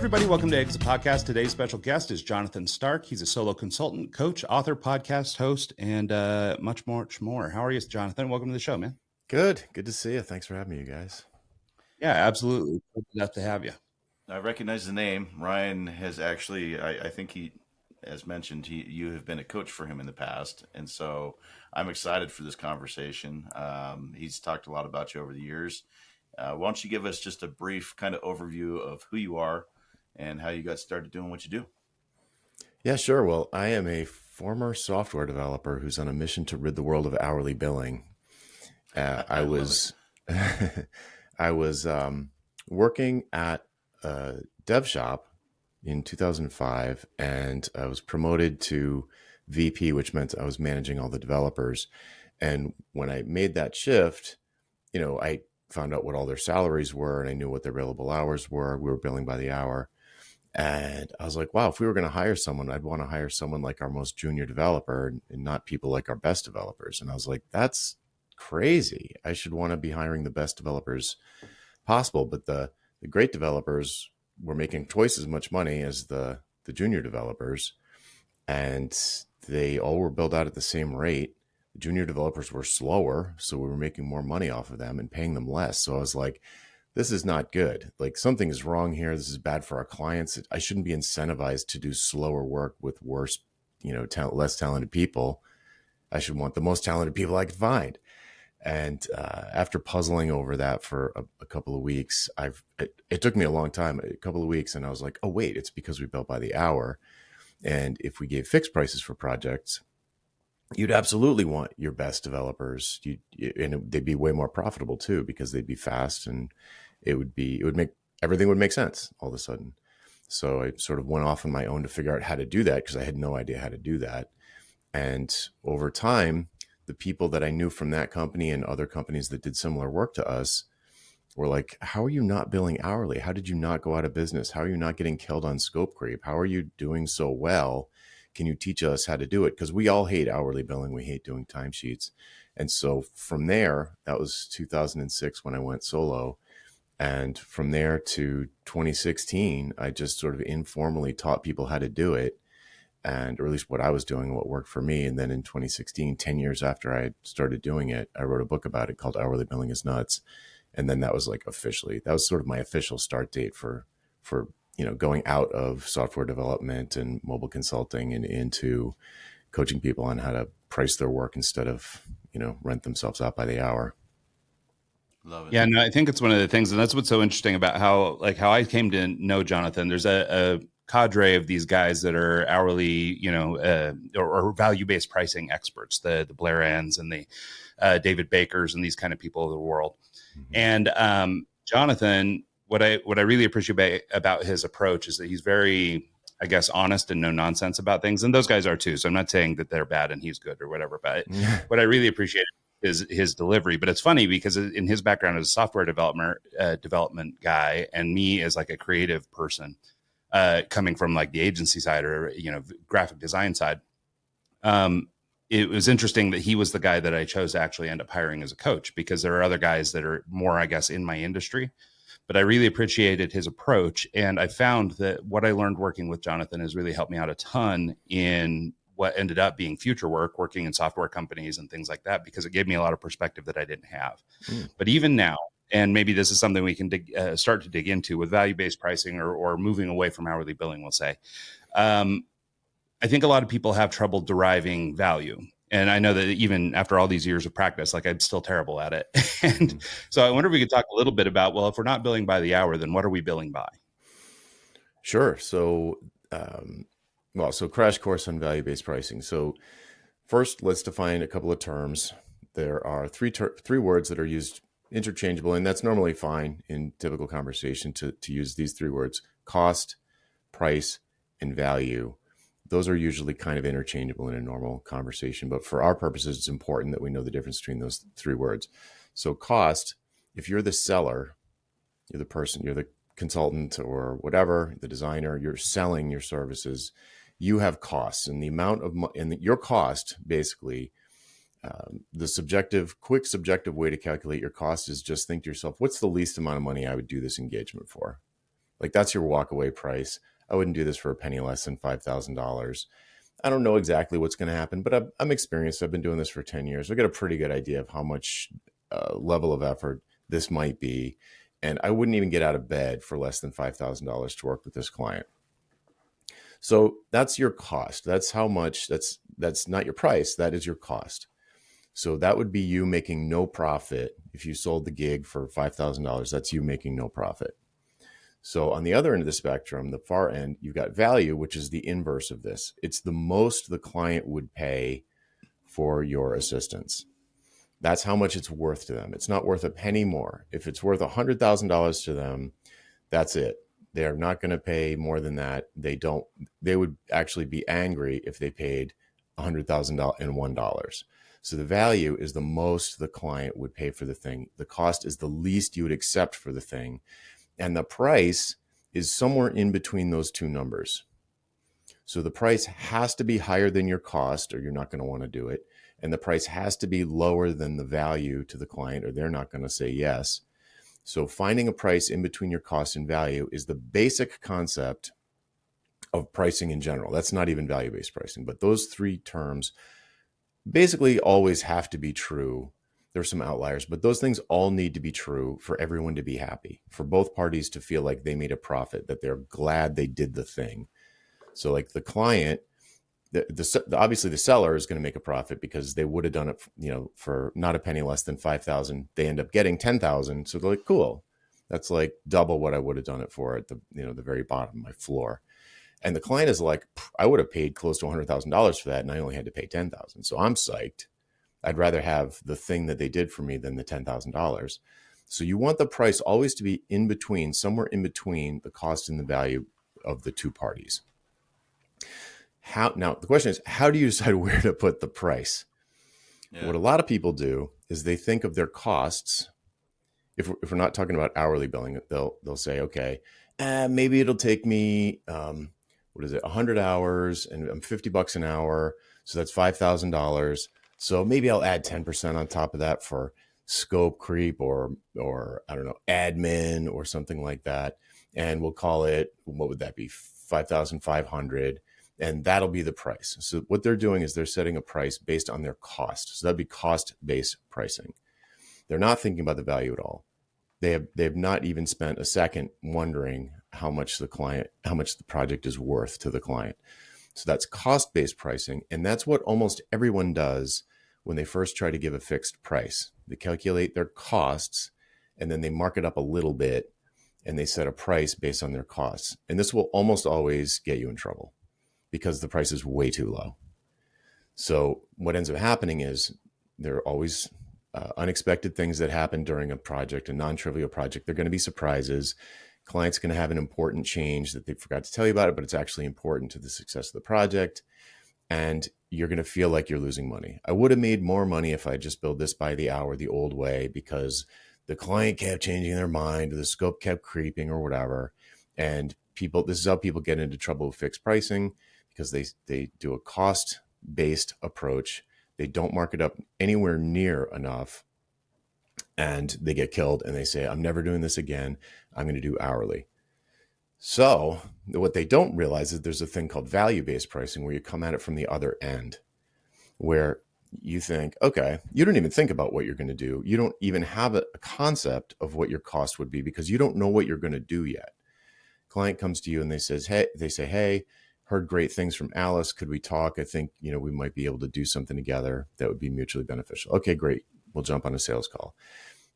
everybody. Welcome to Exit Podcast. Today's special guest is Jonathan Stark. He's a solo consultant, coach, author, podcast host, and much more. How are you, Jonathan? Welcome to the show, man. Good to see you. Thanks for having me, you guys. Yeah, absolutely. Glad to have you. I recognize the name. Ryan has actually, I think he, as mentioned, you have been a coach for him in the past. And so I'm excited for this conversation. He's talked a lot about you over the years. Why don't you give us just a brief kind of overview of who you are and how you got started doing what you do? Yeah, sure. Well, I am a former software developer who's on a mission to rid the world of hourly billing. I was working at a dev shop in 2005, and I was promoted to VP, which meant I was managing all the developers. And when I made that shift, I found out what all their salaries were, and I knew what their billable hours were. We were billing by the hour. And I was like, wow, if we were going to hire someone, I'd want to hire someone like our most junior developer and not people like our best developers. And I was like, that's crazy. I should want to be hiring the best developers possible. But the great developers were making twice as much money as the junior developers. And they all were billed out at the same rate. The junior developers were slower, so we were making more money off of them and paying them less. So I was like, this is not good. Like, something is wrong here. This is bad for our clients. I shouldn't be incentivized to do slower work with worse, less talented people. I should want the most talented people I could find. And after puzzling over that for a couple of weeks, it took me a long time, a couple of weeks, and I was like, oh, wait, it's because we bill by the hour. And if we gave fixed prices for projects, you'd absolutely want your best developers, and they'd be way more profitable too, because they'd be fast, and everything would make sense all of a sudden. So I sort of went off on my own to figure out how to do that, because I had no idea how to do that. And over time, the people that I knew from that company and other companies that did similar work to us were like, how are you not billing hourly? How did you not go out of business? How are you not getting killed on scope creep? How are you doing so well? Can you teach us how to do it? Because we all hate hourly billing. We hate doing timesheets. And so from there, that was 2006 when I went solo. And from there to 2016, I just sort of informally taught people how to do it, or at least what I was doing, what worked for me. And then in 2016, 10 years after I started doing it, I wrote a book about it called Hourly Billing is Nuts. And then that was that was sort of my official start date for going out of software development and mobile consulting and into coaching people on how to price their work instead of, rent themselves out by the hour. Love it. Yeah, no, I think it's one of the things, and that's what's so interesting about how I came to know Jonathan. There's a cadre of these guys that are hourly, or value-based pricing experts, the Blair Anns and the David Bakers and these kind of people of the world. Mm-hmm. And Jonathan, what I really appreciate about his approach is that he's very, I guess, honest and no nonsense about things. And those guys are too. So I'm not saying that they're bad and he's good or whatever, but what I really appreciate is his delivery. But it's funny because in his background as a software development guy, and me as like a creative person, coming from like the agency side or, graphic design side, it was interesting that he was the guy that I chose to actually end up hiring as a coach, because there are other guys that are more, I guess, in my industry. But I really appreciated his approach. And I found that what I learned working with Jonathan has really helped me out a ton in what ended up being future work, working in software companies and things like that, because it gave me a lot of perspective that I didn't have. But even now, and maybe this is something we can start to dig into with value-based pricing or moving away from hourly billing, we'll say. I think a lot of people have trouble deriving value. And I know that even after all these years of practice, I'm still terrible at it. And so I wonder if we could talk a little bit about, well, if we're not billing by the hour, then what are we billing by? Sure. So, so crash course on value-based pricing. So first, let's define a couple of terms. There are three words that are used interchangeable, and that's normally fine in typical conversation to use these three words: cost, price, and value. Those are usually kind of interchangeable in a normal conversation, but for our purposes, it's important that we know the difference between those three words. So cost, if you're the seller, you're the person, you're the consultant or whatever, the designer, you're selling your services, you have costs, and the amount of and your cost, basically, the quick subjective way to calculate your cost is just think to yourself, what's the least amount of money I would do this engagement for? Like that's your walkaway price. I wouldn't do this for a penny less than $5,000. I don't know exactly what's going to happen, but I'm experienced. I've been doing this for 10 years. I got a pretty good idea of how much level of effort this might be. And I wouldn't even get out of bed for less than $5,000 to work with this client. So that's your cost. That's how much, that's not your price. That is your cost. So that would be you making no profit. If you sold the gig for $5,000, that's you making no profit. So on the other end of the spectrum, the far end, you've got value, which is the inverse of this. It's the most the client would pay for your assistance. That's how much it's worth to them. It's not worth a penny more. If it's worth $100,000 to them, that's it. They're not going to pay more than that. They would actually be angry if they paid $100,001. So the value is the most the client would pay for the thing. The cost is the least you would accept for the thing. And the price is somewhere in between those two numbers. So the price has to be higher than your cost, or you're not going to want to do it. And the price has to be lower than the value to the client, or they're not going to say yes. So finding a price in between your cost and value is the basic concept of pricing in general. That's not even value-based pricing, but those three terms basically always have to be true. There's some outliers, but those things all need to be true for everyone to be happy, for both parties to feel like they made a profit, that they're glad they did the thing. So like the client, obviously the seller is going to make a profit because they would have done it, for not a penny less than 5,000. They end up getting 10,000. So they're like, cool. That's like double what I would have done it for at the very bottom, my floor. And the client is like, I would have paid close to $100,000 for that, and I only had to pay 10,000. So I'm psyched. I'd rather have the thing that they did for me than the $10,000. So you want the price always to be in between, somewhere in between the cost and the value of the two parties. Now the question is, how do you decide where to put the price? Yeah. What a lot of people do is they think of their costs. If we're not talking about hourly billing, they'll say, okay, maybe it'll take me, 100 hours, and I'm $50 an hour. So that's $5,000. So maybe I'll add 10% on top of that for scope creep or I don't know, admin or something like that. And we'll call it, what would that be? 5,500. And that'll be the price. So what they're doing is they're setting a price based on their cost. So that'd be cost-based pricing. They're not thinking about the value at all. They've not even spent a second wondering how much the project is worth to the client. So that's cost-based pricing. And that's what almost everyone does when they first try to give a fixed price. They calculate their costs and then they mark it up a little bit and they set a price based on their costs. And this will almost always get you in trouble because the price is way too low. So what ends up happening is there are always unexpected things that happen during a project, a non-trivial project. They're going to be surprises. Client's going to have an important change that they forgot to tell you about it, but it's actually important to the success of the project. And you're going to feel like you're losing money. I would have made more money if I just billed this by the hour the old way because the client kept changing their mind or the scope kept creeping or whatever. And this is how people get into trouble with fixed pricing because they do a cost-based approach. They don't mark it up anywhere near enough and they get killed and they say, I'm never doing this again. I'm going to do hourly. So what they don't realize is there's a thing called value-based pricing where you come at it from the other end, where you think, okay, you don't even think about what you're going to do. You don't even have a concept of what your cost would be because you don't know what you're going to do yet. Client comes to you and they say, hey, heard great things from Alice. Could we talk? I think, we might be able to do something together that would be mutually beneficial. Okay, great. We'll jump on a sales call.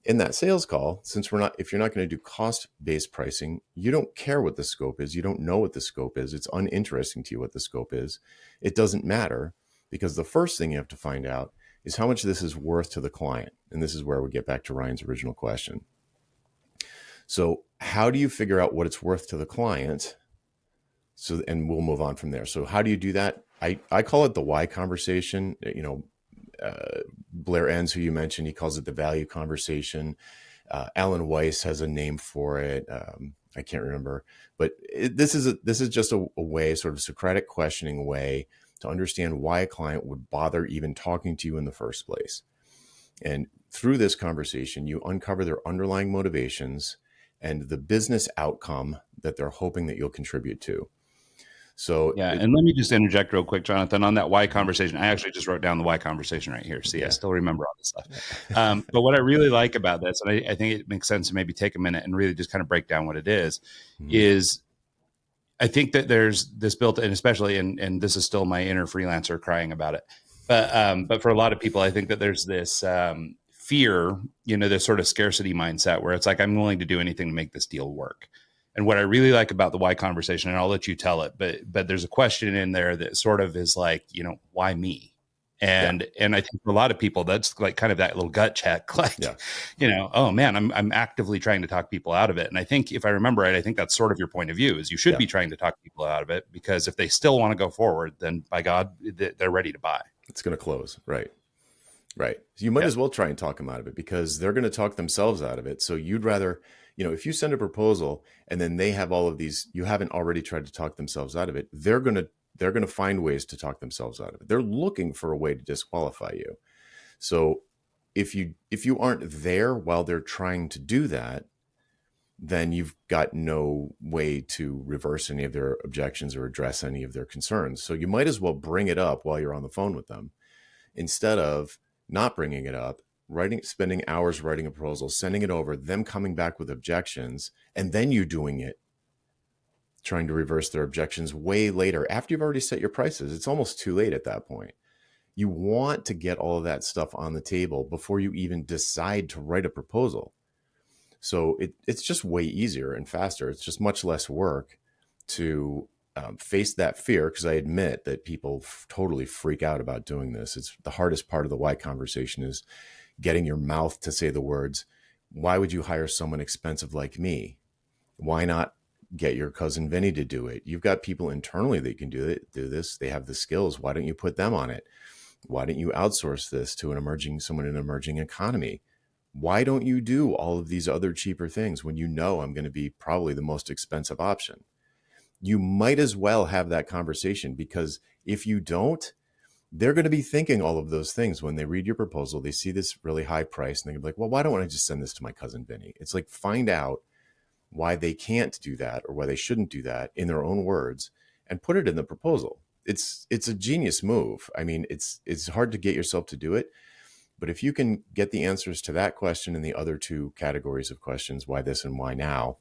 In that sales call, if you're not going to do cost-based pricing, you don't care what the scope is. You don't know what the scope is. It's uninteresting to you what the scope is. It doesn't matter because the first thing you have to find out is how much this is worth to the client. And this is where we get back to Ryan's original question. So how do you figure out what it's worth to the client? And we'll move on from there. So how do you do that? I call it the why conversation. Blair Enns, who you mentioned, he calls it the value conversation. Alan Weiss has a name for it. I can't remember, but this is just a way, sort of Socratic questioning way to understand why a client would bother even talking to you in the first place. And through this conversation, you uncover their underlying motivations and the business outcome that they're hoping that you'll contribute to. So yeah, and let me just interject real quick, Jonathan, on that why conversation. I actually just wrote down the why conversation right here. See, I still remember all this stuff. But what I really like about this, and I think it makes sense to maybe take a minute and really just kind of break down what it is I think that there's this built in, especially, and this is still my inner freelancer crying about it. But for a lot of people, I think that there's this fear, this sort of scarcity mindset where it's like, I'm willing to do anything to make this deal work. And what I really like about the why conversation, and I'll let you tell it, but there's a question in there that sort of is like, why me? And I think for a lot of people, that's like kind of that little gut check, like, oh man, I'm actively trying to talk people out of it. And I think if I remember right, I think that's sort of your point of view is you should be trying to talk people out of it, because if they still want to go forward, then by God, they're ready to buy. It's going to close. Right. So you might as well try and talk them out of it, because they're going to talk themselves out of it. So you'd rather, if you send a proposal and then they have all of these, you haven't already tried to talk themselves out of it, they're going to find ways to talk themselves out of it. They're looking for a way to disqualify you. So if you aren't there while they're trying to do that, then you've got no way to reverse any of their objections or address any of their concerns. So you might as well bring it up while you're on the phone with them, instead of not bringing it up, spending hours writing a proposal, sending it over, them coming back with objections, and then you doing it, trying to reverse their objections way later after you've already set your prices. It's almost too late at that point. You want to get all of that stuff on the table before you even decide to write a proposal. So it's just way easier and faster. It's just much less work to face that fear, because I admit that people totally freak out about doing this. It's the hardest part of the why conversation, is getting your mouth to say the words, why would you hire someone expensive like me? Why not get your cousin Vinny to do it? You've got people internally that can do this. They have the skills. Why don't you put them on it? Why don't you outsource this to someone in an emerging economy? Why don't you do all of these other cheaper things when you know I'm going to be probably the most expensive option? You might as well have that conversation, because if you don't, they're going to be thinking all of those things when they read your proposal. They see this really high price and they're like, well, why don't I just send this to my cousin Vinny? It's like, find out why they can't do that or why they shouldn't do that in their own words and put it in the proposal. It's a genius move. I mean, it's hard to get yourself to do it, but if you can get the answers to that question and the other two categories of questions, why this and why now,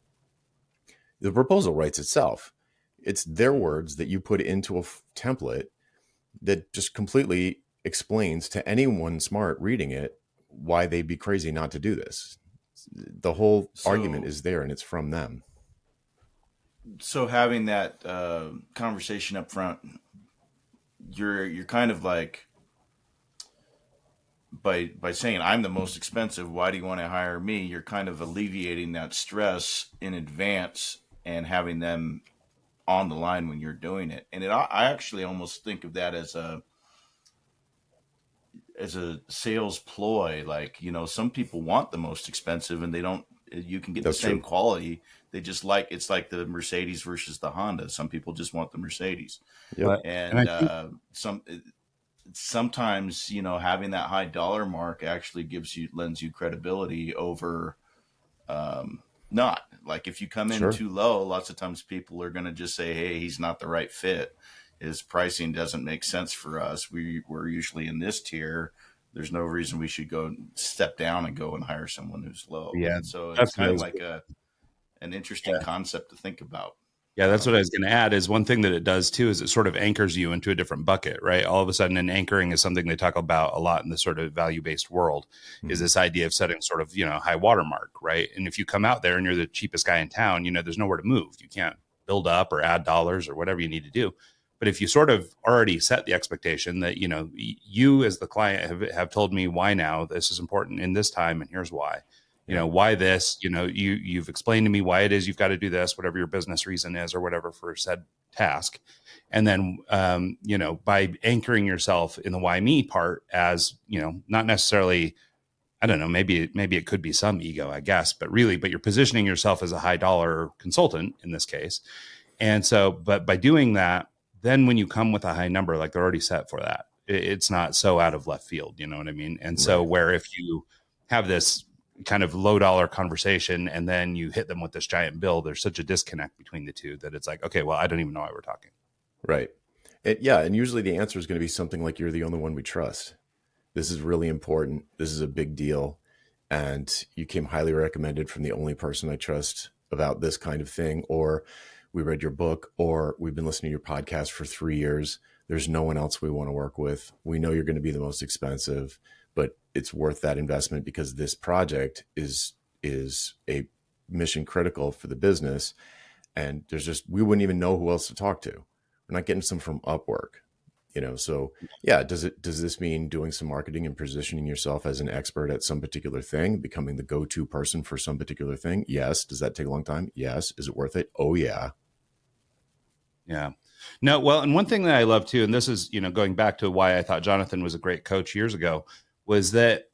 the proposal writes itself. It's their words that you put into a template that just completely explains to anyone smart reading it why they'd be crazy not to do this. The whole argument is there, and it's from them. So having that conversation up front, you're kind of like, by saying I'm the most expensive, why do you want to hire me? You're kind of alleviating that stress in advance and having them on the line when you're doing it. And I actually almost think of that as a sales ploy. Like, some people want the most expensive and you can get the same quality. They just it's like the Mercedes versus the Honda. Some people just want the Mercedes. Yep. And sometimes, having that high dollar mark actually lends you credibility over, not. Like, if you come in too low, lots of times people are going to just say, hey, he's not the right fit. His pricing doesn't make sense for us. We're usually in this tier. There's no reason we should go step down and go and hire someone who's low. Yeah. So it's kind of like an interesting concept to think about. Yeah, that's what I was going to add, is one thing that it does too is it sort of anchors you into a different bucket, right? All of a sudden, and anchoring is something they talk about a lot in the sort of value-based world, is this idea of setting sort of, high watermark, right? And if you come out there and you're the cheapest guy in town, there's nowhere to move. You can't build up or add dollars or whatever you need to do. But if you sort of already set the expectation that, you as the client have told me why now this is important in this time, and here's why. Why this, you've explained to me why it is you've got to do this, whatever your business reason is or whatever for said task. And then, by anchoring yourself in the why me part as, not necessarily, I don't know, maybe it could be some ego, I guess, but you're positioning yourself as a high dollar consultant in this case. And so, but by doing that, then when you come with a high number, like they're already set for that, it's not so out of left field, you know what I mean? And so where if you have this kind of low dollar conversation, and then you hit them with this giant bill. There's such a disconnect between the two that it's like, okay, well, I don't even know why we're talking. Right. And usually the answer is going to be something like, you're the only one we trust. This is really important. This is a big deal. And you came highly recommended from the only person I trust about this kind of thing. Or we read your book, or we've been listening to your podcast for 3 years. There's no one else we want to work with. We know you're going to be the most expensive, but it's worth that investment because this project is a mission critical for the business. And we wouldn't even know who else to talk to. We're not getting some from Upwork, So yeah, does this mean doing some marketing and positioning yourself as an expert at some particular thing, becoming the go-to person for some particular thing? Yes. Does that take a long time? Yes. Is it worth it? Oh yeah. Yeah. No, well, and one thing that I love too, and this is, going back to why I thought Jonathan was a great coach years ago, was that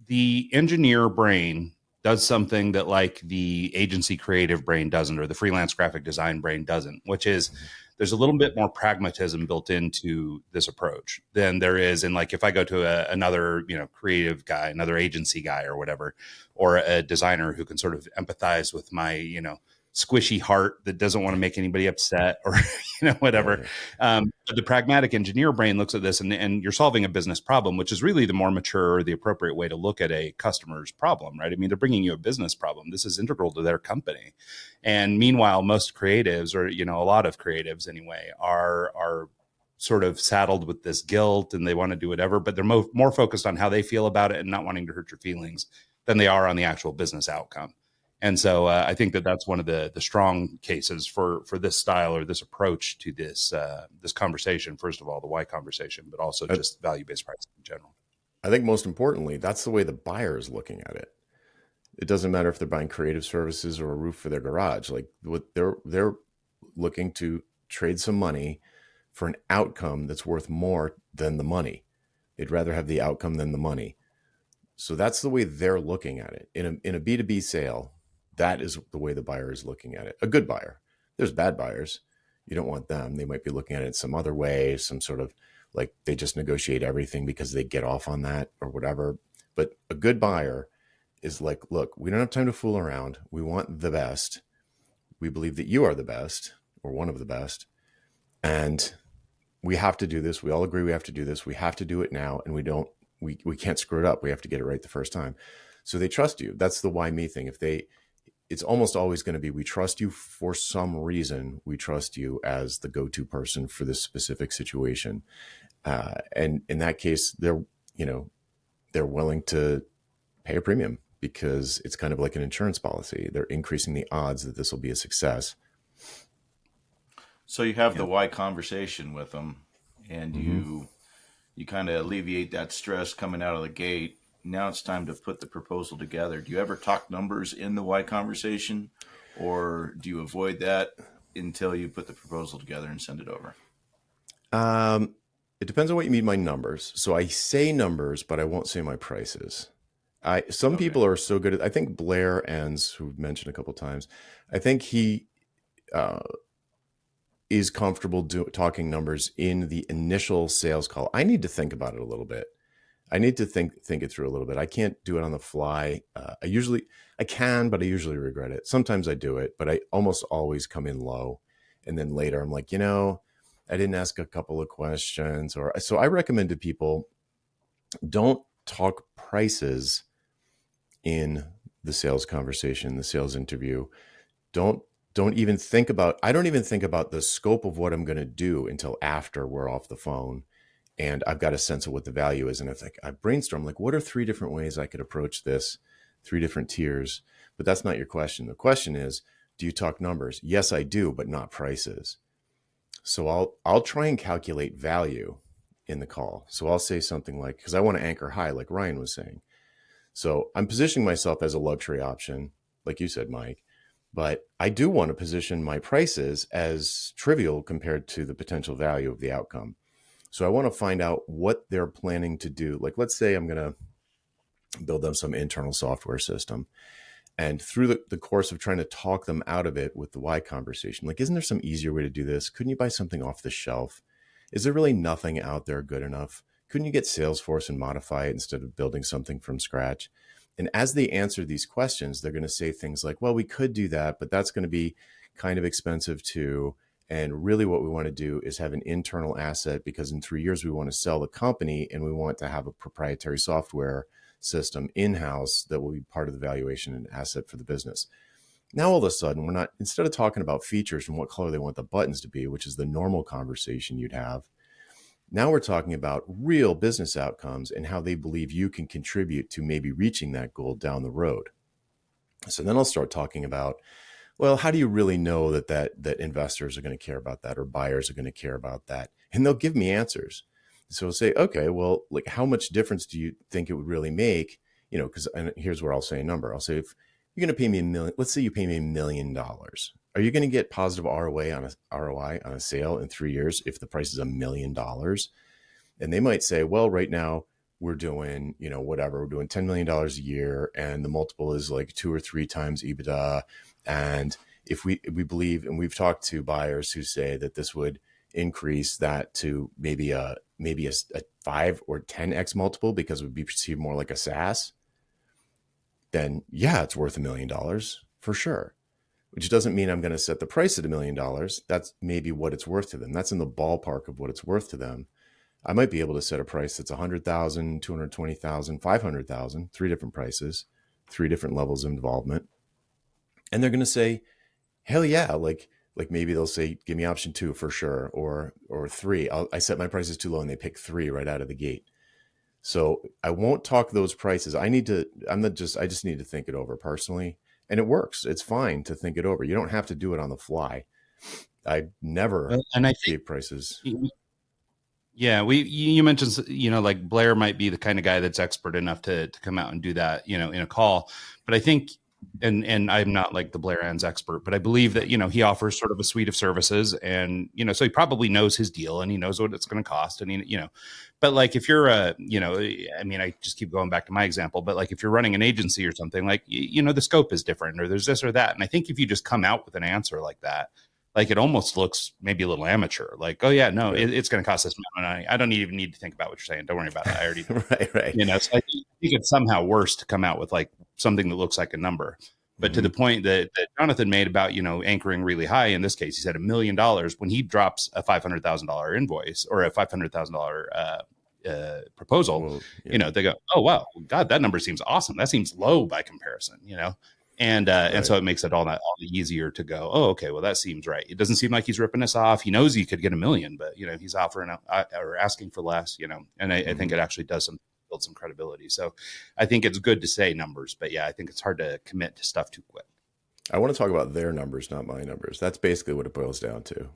the engineer brain does something that like the agency creative brain doesn't, or the freelance graphic design brain doesn't, which is there's a little bit more pragmatism built into this approach than there is in, like, if I go to another, creative guy, another agency guy or whatever, or a designer who can sort of empathize with my, squishy heart that doesn't want to make anybody upset, or whatever. But the pragmatic engineer brain looks at this, and you're solving a business problem, which is really the more mature or the appropriate way to look at a customer's problem, right? I mean, they're bringing you a business problem. This is integral to their company. And meanwhile, most creatives, or a lot of creatives anyway, are sort of saddled with this guilt, and they want to do whatever, but they're more focused on how they feel about it and not wanting to hurt your feelings than they are on the actual business outcome. And so I think that that's one of the strong cases for this style or this approach to this conversation. First of all, the why conversation, but also just value-based pricing in general. I think most importantly, that's the way the buyer is looking at it. It doesn't matter if they're buying creative services or a roof for their garage. Like, what they're looking to trade some money for an outcome that's worth more than the money. They'd rather have the outcome than the money. So that's the way they're looking at it. In a B2B sale, that is the way the buyer is looking at it. A good buyer. There's bad buyers. You don't want them. They might be looking at it some other way, some sort of like they just negotiate everything because they get off on that or whatever. But a good buyer is like, look, we don't have time to fool around. We want the best. We believe that you are the best or one of the best. And we have to do this. We all agree we have to do this. We have to do it now. And we can't screw it up. We have to get it right the first time. So they trust you. That's the why me thing. It's almost always going to be, we trust you for some reason. We trust you as the go-to person for this specific situation. And in that case, they're willing to pay a premium because it's kind of like an insurance policy. They're increasing the odds that this will be a success. So you have the why conversation with them, and you kind of alleviate that stress coming out of the gate. Now it's time to put the proposal together. Do you ever talk numbers in the why conversation, or do you avoid that until you put the proposal together and send it over? It depends on what you mean by numbers. So I say numbers, but I won't say my prices. Some people are so good at, I think Blair Enns, who mentioned a couple of times, I think he is comfortable talking numbers in the initial sales call. I need to think about it a little bit. I need to think it through a little bit. I can't do it on the fly. I can, but I usually regret it. Sometimes I do it, but I almost always come in low. And then later I'm like, I didn't ask a couple of questions. So I recommend to people, don't talk prices in the sales conversation, the sales interview. Don't even think about, I don't even think about the scope of what I'm going to do until after we're off the phone. And I've got a sense of what the value is. And it's like, I brainstorm, like, what are 3 different ways I could approach this, 3 different tiers? But that's not your question. The question is, do you talk numbers? Yes, I do, but not prices. So I'll try and calculate value in the call. So I'll say something like, because I want to anchor high, like Ryan was saying. So I'm positioning myself as a luxury option, like you said, Mike, but I do want to position my prices as trivial compared to the potential value of the outcome. So I want to find out what they're planning to do. Like, let's say I'm going to build them some internal software system. And through the course of trying to talk them out of it with the why conversation, like, isn't there some easier way to do this? Couldn't you buy something off the shelf? Is there really nothing out there good enough? Couldn't you get Salesforce and modify it instead of building something from scratch? And as they answer these questions, they're going to say things like, well, we could do that, but that's going to be kind of expensive too. And really what we want to do is have an internal asset, because in 3 years, we want to sell the company and we want to have a proprietary software system in-house that will be part of the valuation and asset for the business. Now, all of a sudden, we're not, instead of talking about features and what color they want the buttons to be, which is the normal conversation you'd have, now we're talking about real business outcomes and how they believe you can contribute to maybe reaching that goal down the road. So then I'll start talking about, well, how do you really know that investors are going to care about that, or buyers are going to care about that? And they'll give me answers. So I'll say, okay, well, like, how much difference do you think it would really make? Because here's where I'll say a number. I'll say, if you're going to pay me $1 million, let's say you pay me $1 million. Are you going to get positive ROI on a sale in 3 years if the price is $1 million? And they might say, well, right now we're doing, whatever, we're doing $10 million a year, and the multiple is like 2 or 3 times EBITDA. And if we believe, and we've talked to buyers who say that this would increase that to maybe a 5 or 10x multiple because it would be perceived more like a SaaS, then yeah, it's worth $1 million for sure. Which doesn't mean I'm going to set the price at $1 million. That's maybe what it's worth to them. That's in the ballpark of what it's worth to them. I might be able to set a price that's 100,000, 220,000, 500,000, 3 different prices, 3 different levels of involvement. And they're going to say, hell yeah. Like maybe they'll say, give me option 2 for sure. Or 3. I set my prices too low and they pick 3 right out of the gate. So I won't talk those prices. I just need to think it over personally. And it works. It's fine to think it over. You don't have to do it on the fly. I never gave prices. Yeah, you mentioned, like Blair might be the kind of guy that's expert enough to come out and do that, in a call. But I think, and I'm not like the Blair Ann's expert, but I believe that, he offers sort of a suite of services, and, so he probably knows his deal and he knows what it's going to cost. And, but like, if you're I just keep going back to my example, but like, if you're running an agency or something, like, the scope is different, or there's this or that. And I think if you just come out with an answer like that, like, it almost looks maybe a little amateur, like, oh yeah, no, it's going to cost this amount of money. I don't even need to think about what you're saying. Don't worry about it. I already know. right. So I think it's somehow worse to come out with like something that looks like a number. But to the point that Jonathan made about, anchoring really high, in this case, he said $1 million, when he drops a $500,000 invoice or a $500,000 proposal, Well, yeah. They go, oh, wow, God, that number seems awesome. That seems low by comparison, And and so it makes it all the easier to go, oh, okay, well, that seems right. It doesn't seem like he's ripping us off. He knows he could get $1 million, but, he's offering or asking for less, and I think it actually does build some credibility. So I think it's good to say numbers, but yeah, I think it's hard to commit to stuff too quick. I want to talk about their numbers, not my numbers. That's basically what it boils down to.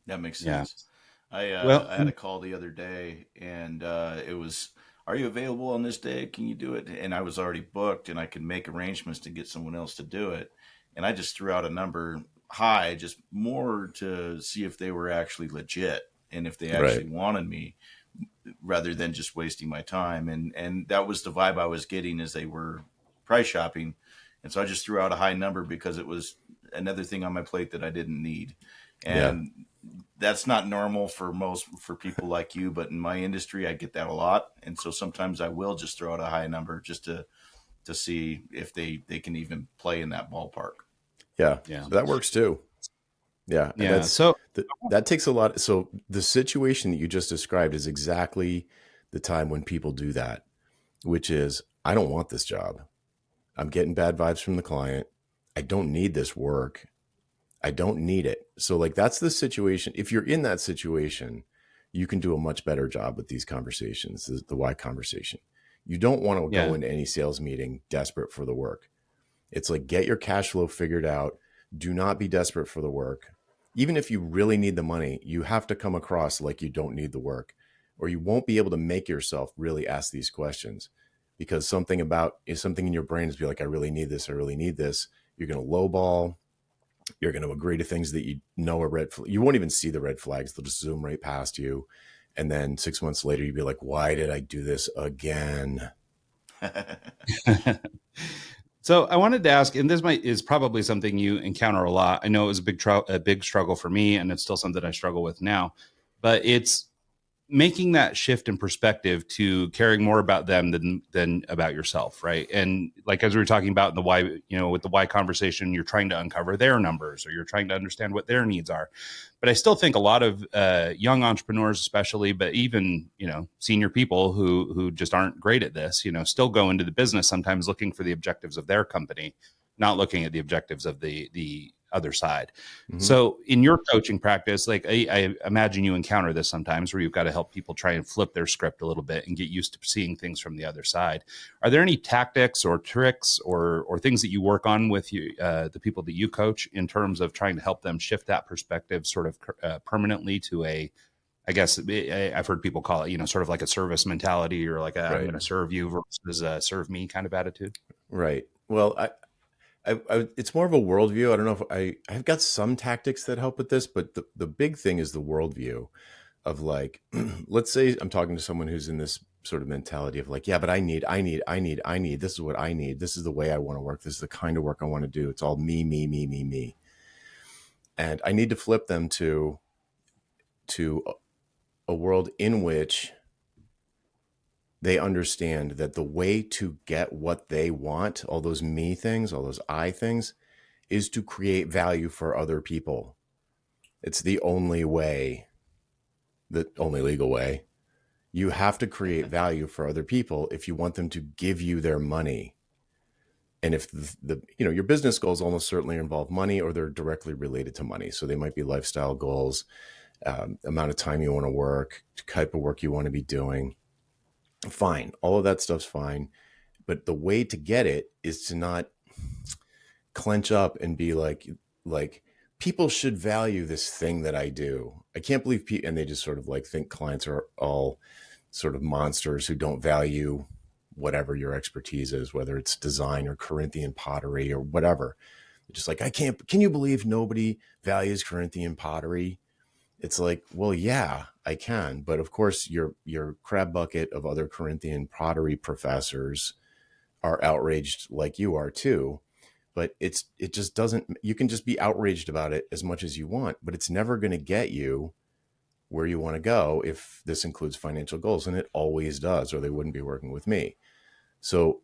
That makes sense. Yeah. I had a call the other day, and it was, are you available on this day? Can you do it? And I was already booked, and I could make arrangements to get someone else to do it. And I just threw out a number high, just more to see if they were actually legit and if they actually wanted me, rather than just wasting my time. And that was the vibe I was getting as they were price shopping. And so I just threw out a high number because it was another thing on my plate that I didn't need. And that's not normal for people like you, but in my industry, I get that a lot. And so sometimes I will just throw out a high number just to see if they can even play in that ballpark. Yeah. So that works too. Yeah. Yeah. That takes a lot. So the situation that you just described is exactly the time when people do that, which is, I don't want this job. I'm getting bad vibes from the client. I don't need this work. I don't need it. So like, that's the situation. If you're in that situation, you can do a much better job with these conversations, the why conversation. You don't want to go into any sales meeting desperate for the work. It's like, get your cash flow figured out. Do not be desperate for the work. Even if you really need the money, you have to come across like you don't need the work, or you won't be able to make yourself really ask these questions, because something in your brain is be like, I really need this. I really need this. You're going to lowball. You're going to agree to things that you know are red flags. You won't even see the red flags. They'll just zoom right past you. And then 6 months later, you'd be like, why did I do this again? So I wanted to ask, and this is probably something you encounter a lot. I know it was a big struggle for me, and it's still something I struggle with now. But it's making that shift in perspective to caring more about them than about yourself, right? And like as we were talking about in the why, with the why conversation, you're trying to uncover their numbers or you're trying to understand what their needs are. But I still think a lot of young entrepreneurs, especially, but even senior people who just aren't great at this, still go into the business sometimes looking for the objectives of their company, not looking at the objectives of the other side. Mm-hmm. So in your coaching practice, like I imagine you encounter this sometimes where you've got to help people try and flip their script a little bit and get used to seeing things from the other side. Are there any tactics or tricks or things that you work on with you, the people that you coach in terms of trying to help them shift that perspective sort of permanently to I guess I've heard people call it, sort of like a service mentality or like I'm going to serve you versus a serve me kind of attitude? Right. Well, it's more of a worldview. I don't know if I've got some tactics that help with this, but the big thing is the worldview of like, let's say I'm talking to someone who's in this sort of mentality of like, yeah, but I need, this is what I need. This is the way I want to work. This is the kind of work I want to do. It's all me. And I need to flip them to a world in which they understand that the way to get what they want, all those me things, all those I things, is to create value for other people. It's the only way, the only legal way. You have to create value for other people if you want them to give you their money. And if your business goals almost certainly involve money or they're directly related to money. So they might be lifestyle goals, amount of time you want to work, type of work you want to be doing. Fine. All of that stuff's fine. But the way to get it is to not clench up and be like people should value this thing that I do. I can't believe and they just sort of like think clients are all sort of monsters who don't value whatever your expertise is, whether it's design or Corinthian pottery or whatever. They're just like, can you believe nobody values Corinthian pottery? It's like, well, yeah, I can. But of course, your crab bucket of other Corinthian pottery professors are outraged like you are too. But it just doesn't, you can just be outraged about it as much as you want, but it's never going to get you where you want to go if this includes financial goals. And it always does, or they wouldn't be working with me. So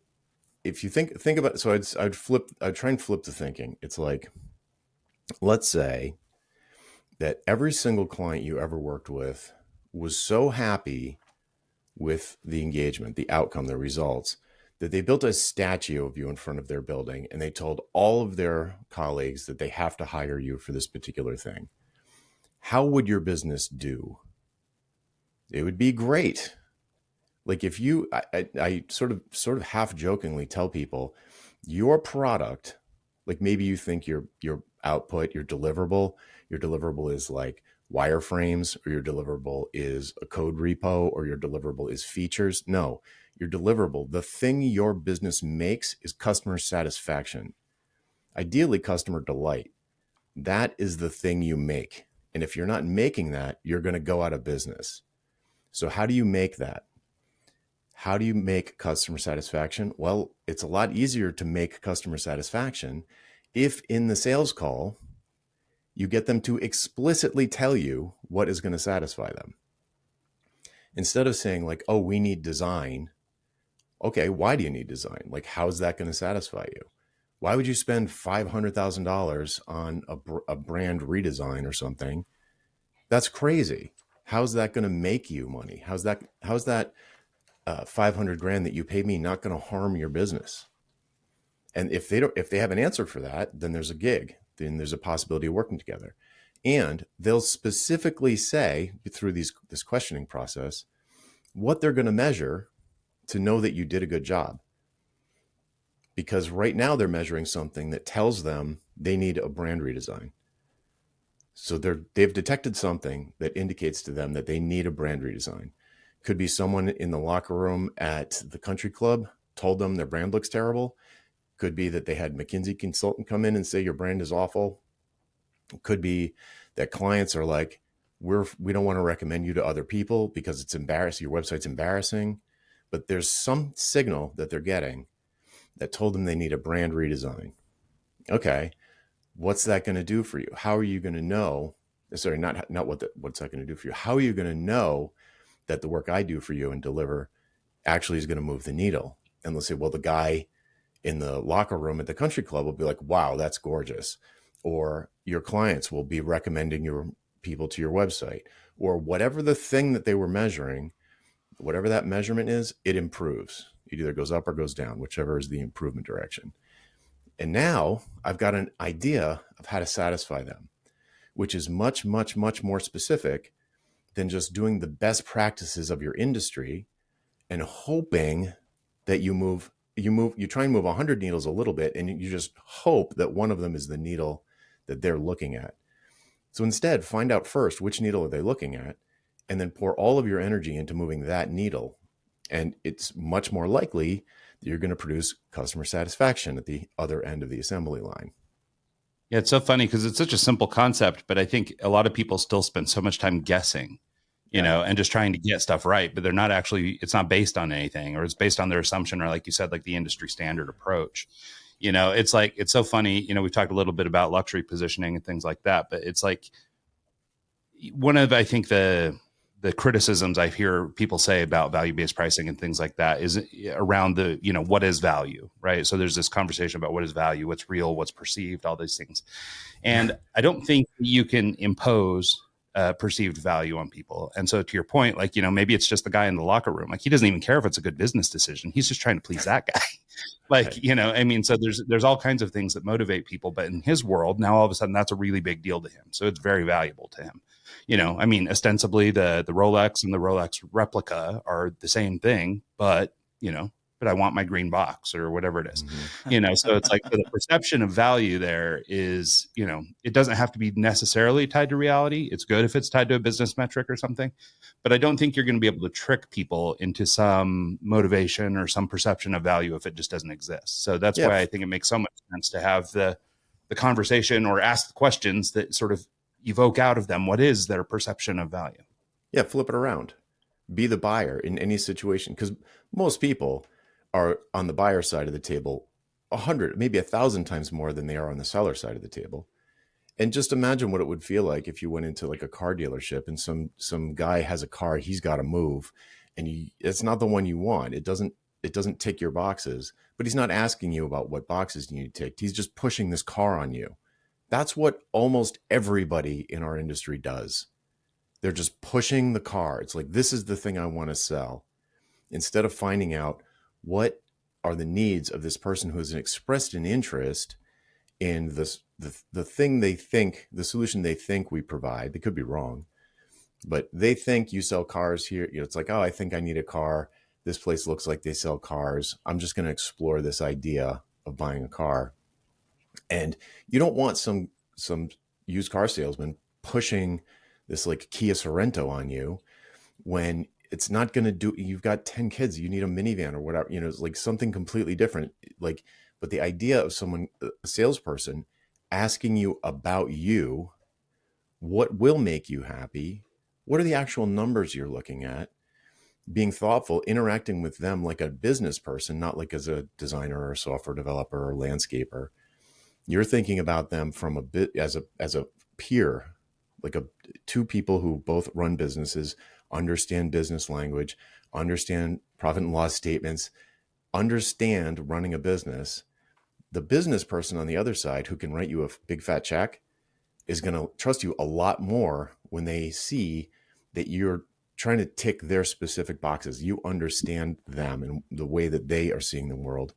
if you think about it, so I'd try and flip the thinking. It's like, let's say that every single client you ever worked with was so happy with the engagement, the outcome, the results, that they built a statue of you in front of their building and they told all of their colleagues that they have to hire you for this particular thing. How would your business do? It would be great. Like if I sort of half jokingly tell people your product, like maybe you think your output, your deliverable is like wireframes, or your deliverable is a code repo, or your deliverable is features. No, your deliverable, the thing your business makes, is customer satisfaction. Ideally, customer delight. That is the thing you make. And if you're not making that, you're going to go out of business. So how do you make that? How do you make customer satisfaction? Well, it's a lot easier to make customer satisfaction if in the sales call, you get them to explicitly tell you what is going to satisfy them. Instead of saying like, oh, we need design. Okay, why do you need design? Like, how's that going to satisfy you? Why would you spend $500,000 on a brand redesign or something? That's crazy. How's that going to make you money? How's that $500,000 that you paid me not going to harm your business? And if they have an answer for that, then there's a gig. Then there's a possibility of working together. And they'll specifically say through this questioning process what they're going to measure to know that you did a good job. Because right now they're measuring something that tells them they need a brand redesign. So they've detected something that indicates to them that they need a brand redesign. Could be someone in the locker room at the country club told them their brand looks terrible. Could be that they had McKinsey consultant come in and say your brand is awful. It could be that clients are like, we don't want to recommend you to other people because it's embarrassing. Your website's embarrassing. But there's some signal that they're getting that told them they need a brand redesign. Okay, what's that going to do for you? How are you going to know? Sorry, not what's that going to do for you? How are you going to know that the work I do for you and deliver actually is going to move the needle. And let's say, well, the guy in the locker room at the country club will be like, wow, that's gorgeous. Or your clients will be recommending your people to your website, or whatever the thing that they were measuring, whatever that measurement is, it improves. It either goes up or goes down, whichever is the improvement direction. And now I've got an idea of how to satisfy them, which is much, much, much more specific than just doing the best practices of your industry and hoping that you try and move 100 needles a little bit, and you just hope that one of them is the needle that they're looking at. So instead, find out first which needle are they looking at, and then pour all of your energy into moving that needle. And it's much more likely that you're going to produce customer satisfaction at the other end of the assembly line. Yeah, it's so funny because it's such a simple concept, but I think a lot of people still spend so much time guessing, you know, and just trying to get stuff right, but they're not actually, it's not based on anything, or it's based on their assumption, or like you said, like the industry standard approach. You know, it's like, it's so funny, you know, we've talked a little bit about luxury positioning and things like that, but it's like one of, I think the criticisms I hear people say about value-based pricing and things like that is around the, you know, what is value, right? So there's this conversation about what is value, what's real, what's perceived, all these things. And I don't think you can impose perceived value on people. And so to your point, like, you know, maybe it's just the guy in the locker room. Like, he doesn't even care if it's a good business decision. He's just trying to please that guy. Like, right. You know, I mean, so there's all kinds of things that motivate people, but in his world now, all of a sudden that's a really big deal to him. So it's very valuable to him. You know, I mean, ostensibly the Rolex and the Rolex replica are the same thing, but, you know, but I want my green box or whatever it is, you know, so it's like the perception of value there is, you know, it doesn't have to be necessarily tied to reality. It's good if it's tied to a business metric or something, but I don't think you're going to be able to trick people into some motivation or some perception of value if it just doesn't exist. So that's why I think it makes so much sense to have the conversation or ask the questions that sort of evoke out of them what is their perception of value. Yeah, flip it around. Be the buyer in any situation, because most people are on the buyer side of the table 100, maybe 1,000 times more than they are on the seller side of the table. And just imagine what it would feel like if you went into like a car dealership and some guy has a car he's got to move, and it's not the one you want. It doesn't tick your boxes, but he's not asking you about what boxes you need to tick. He's just pushing this car on you. That's what almost everybody in our industry does. They're just pushing the car. It's like, this is the thing I want to sell, instead of finding out what are the needs of this person who has expressed an interest in this, the thing they think, the solution they think we provide. They could be wrong, but they think you sell cars here. You know, it's like, oh, I think I need a car. This place looks like they sell cars. I'm just going to explore this idea of buying a car. And you don't want some used car salesman pushing this like Kia Sorento on you when it's not going to do. You've got 10 kids, you need a minivan or whatever, you know, it's like something completely different. Like, but the idea of someone, a salesperson, asking you about you, what will make you happy, what are the actual numbers you're looking at, being thoughtful, interacting with them like a business person, not like as a designer or a software developer or landscaper. You're thinking about them from a bit as a peer, like two people who both run businesses, understand business language, understand profit and loss statements, understand running a business. The business person on the other side who can write you a big fat check is going to trust you a lot more when they see that you're trying to tick their specific boxes. You understand them and the way that they are seeing the world.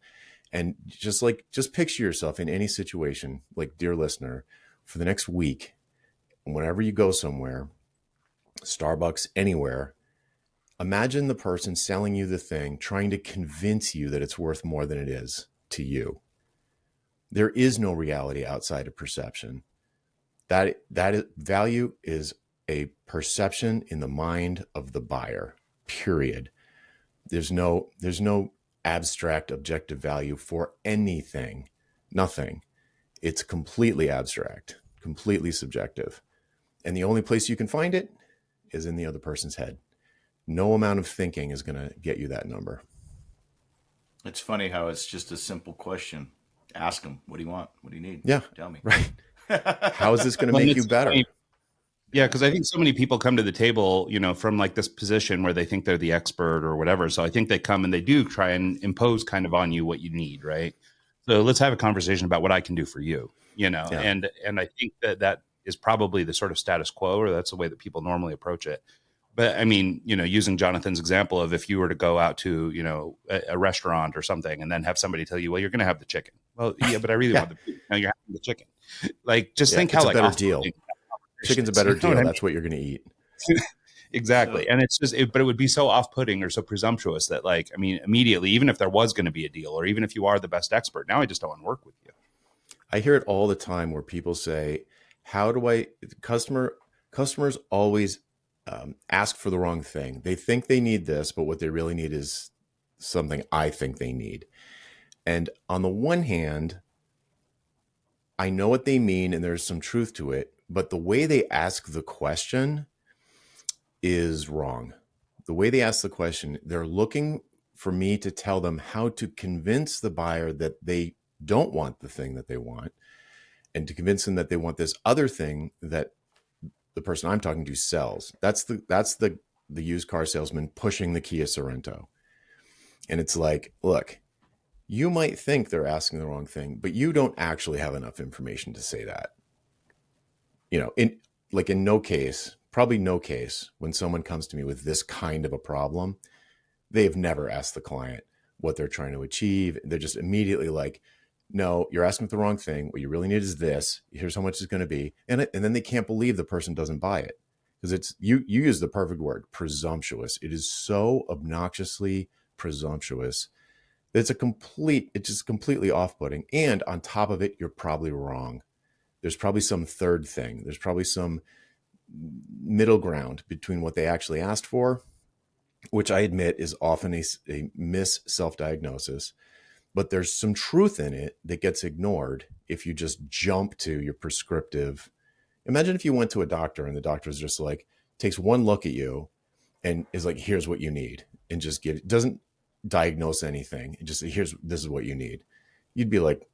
And just picture yourself in any situation, like, dear listener, for the next week, whenever you go somewhere, Starbucks, anywhere, imagine the person selling you the thing, trying to convince you that it's worth more than it is to you. There is no reality outside of perception. That value is a perception in the mind of the buyer, period. There's no abstract objective value for anything, nothing. It's completely abstract, completely subjective. And the only place you can find it is in the other person's head. No amount of thinking is going to get you that number. It's funny how it's just a simple question. Ask them, what do you want? What do you need? Yeah. Tell me. Right. How is this going to make you better? Funny. Yeah, because I think so many people come to the table, from like this position where they think they're the expert or whatever. So I think they come and they do try and impose kind of on you what you need, right? So let's have a conversation about what I can do for you, Yeah. and I think that is probably the sort of status quo, or that's the way that people normally approach it. But I mean, using Jonathan's example of if you were to go out to, a restaurant or something and then have somebody tell you, well, you're going to have the chicken. Well, yeah, but I really Yeah. want the food. No, you're having the chicken. Like, just Yeah. think It's how a like better off-putting deal. Chicken's a is. better You know what deal. I mean? That's what you're going to eat. Exactly. So And it's just, but it would be so off-putting or so presumptuous that, like, I mean, immediately, even if there was going to be a deal, or even if you are the best expert, now I just don't want to work with you. I hear it all the time where people say, how do I, customers always ask for the wrong thing. They think they need this, but what they really need is something I think they need. And on the one hand, I know what they mean and there's some truth to it, but the way they ask the question is wrong. The way they ask the question, they're looking for me to tell them how to convince the buyer that they don't want the thing that they want, and to convince them that they want this other thing that the person I'm talking to sells. That's the used car salesman pushing the Kia Sorento. And it's like, look, you might think they're asking the wrong thing, but you don't actually have enough information to say that. In no case, probably no case, when someone comes to me with this kind of a problem, they've never asked the client what they're trying to achieve. They're just immediately like, no, you're asking for the wrong thing. What you really need is this. Here's how much it's going to be. And then they can't believe the person doesn't buy it, because it's, you use the perfect word, presumptuous. It is so obnoxiously presumptuous. It's just completely off-putting. And on top of it, you're probably wrong. There's probably some third thing. There's probably some middle ground between what they actually asked for, which I admit is often a mis-self-diagnosis, but there's some truth in it that gets ignored if you just jump to your prescriptive. Imagine if you went to a doctor and the doctor's just like, takes one look at you and is like, here's what you need, and just doesn't diagnose anything, and just this is what you need. You'd be like,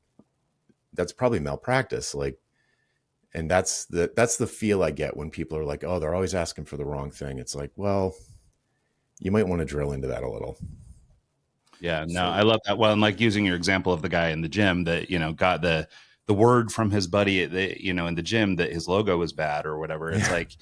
that's probably malpractice. Like, and that's the feel I get when people are like, oh, they're always asking for the wrong thing. It's like, well, you might want to drill into that a little. Yeah, no, I love that. Well, and like using your example of the guy in the gym that, got the word from his buddy at in the gym that his logo was bad or whatever. It's like,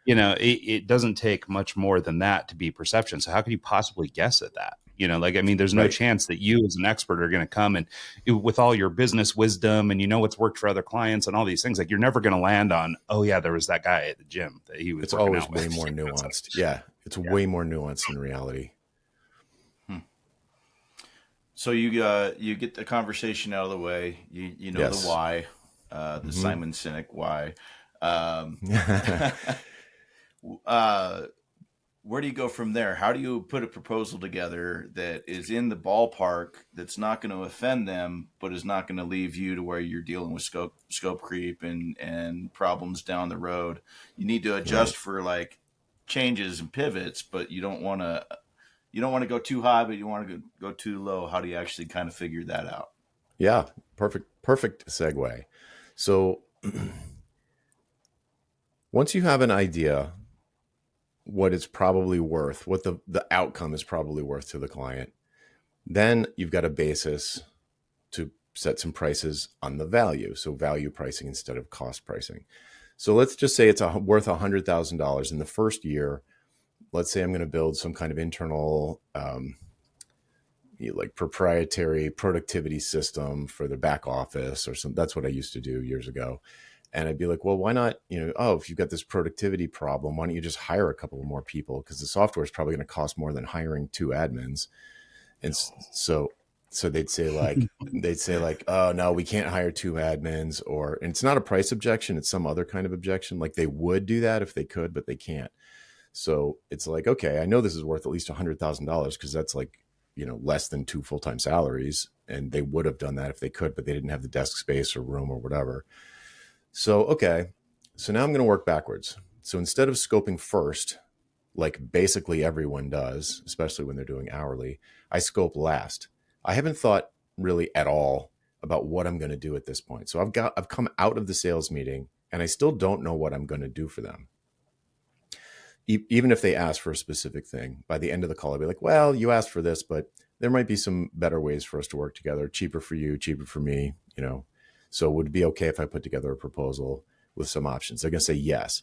it doesn't take much more than that to be perception. So how could you possibly guess at that? I mean, there's no Right. chance that you as an expert are going to come and with all your business wisdom and what's worked for other clients and all these things, like you're never going to land on, oh yeah, there was that guy at the gym that he was. It's working always out way with. more nuanced. Yeah. It's way more nuanced in reality. So you get the conversation out of the way. You know Yes. the why, the Simon Sinek why. Where do you go from there? How do you put a proposal together that is in the ballpark, that's not going to offend them, but is not going to leave you to where you're dealing with scope creep and problems down the road? You need to adjust for like changes and pivots, but you don't want to go too high, but you want to go too low. How do you actually kind of figure that out? Yeah. Perfect segue. So once you have an idea what it's probably worth, what the outcome is probably worth to the client, then you've got a basis to set some prices on the value. So value pricing instead of cost pricing. So let's just say it's worth $100,000 in the first year. Let's say I'm going to build some kind of internal, like proprietary productivity system for the back office or something. That's what I used to do years ago. And I'd be like, well, why not, if you've got this productivity problem, why don't you just hire a couple more people? Because the software is probably going to cost more than hiring 2 admins. And so they'd say like, oh no, we can't hire 2 admins, and it's not a price objection. It's some other kind of objection. Like they would do that if they could, but they can't. So it's like, okay, I know this is worth at least $100,000 because that's like, less than 2 full-time salaries. And they would have done that if they could, but they didn't have the desk space or room or whatever. So, okay. So now I'm going to work backwards. So instead of scoping first, like basically everyone does, especially when they're doing hourly, I scope last. I haven't thought really at all about what I'm going to do at this point. So I've come out of the sales meeting and I still don't know what I'm going to do for them. Even if they ask for a specific thing, by the end of the call, I'll be like, well, you asked for this, but there might be some better ways for us to work together. Cheaper for you, cheaper for me, So would it be okay if I put together a proposal with some options? They're going to say yes.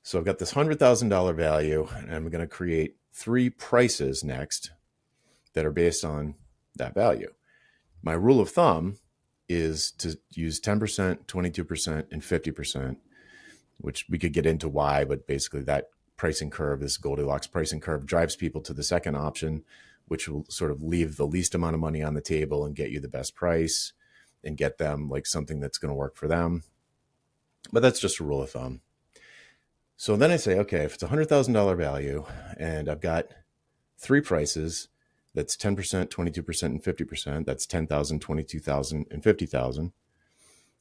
So I've got this $100,000 value, and I'm going to create 3 prices next that are based on that value. My rule of thumb is to use 10%, 22%, and 50%, which we could get into why, but basically that pricing curve, this Goldilocks pricing curve, drives people to the second option, which will sort of leave the least amount of money on the table and get you the best price and get them like something that's going to work for them. But that's just a rule of thumb. So then I say, okay, if it's $100,000 value and I've got 3 prices, that's 10%, 22%, and 50%, that's 10,000, 22,000, and 50,000.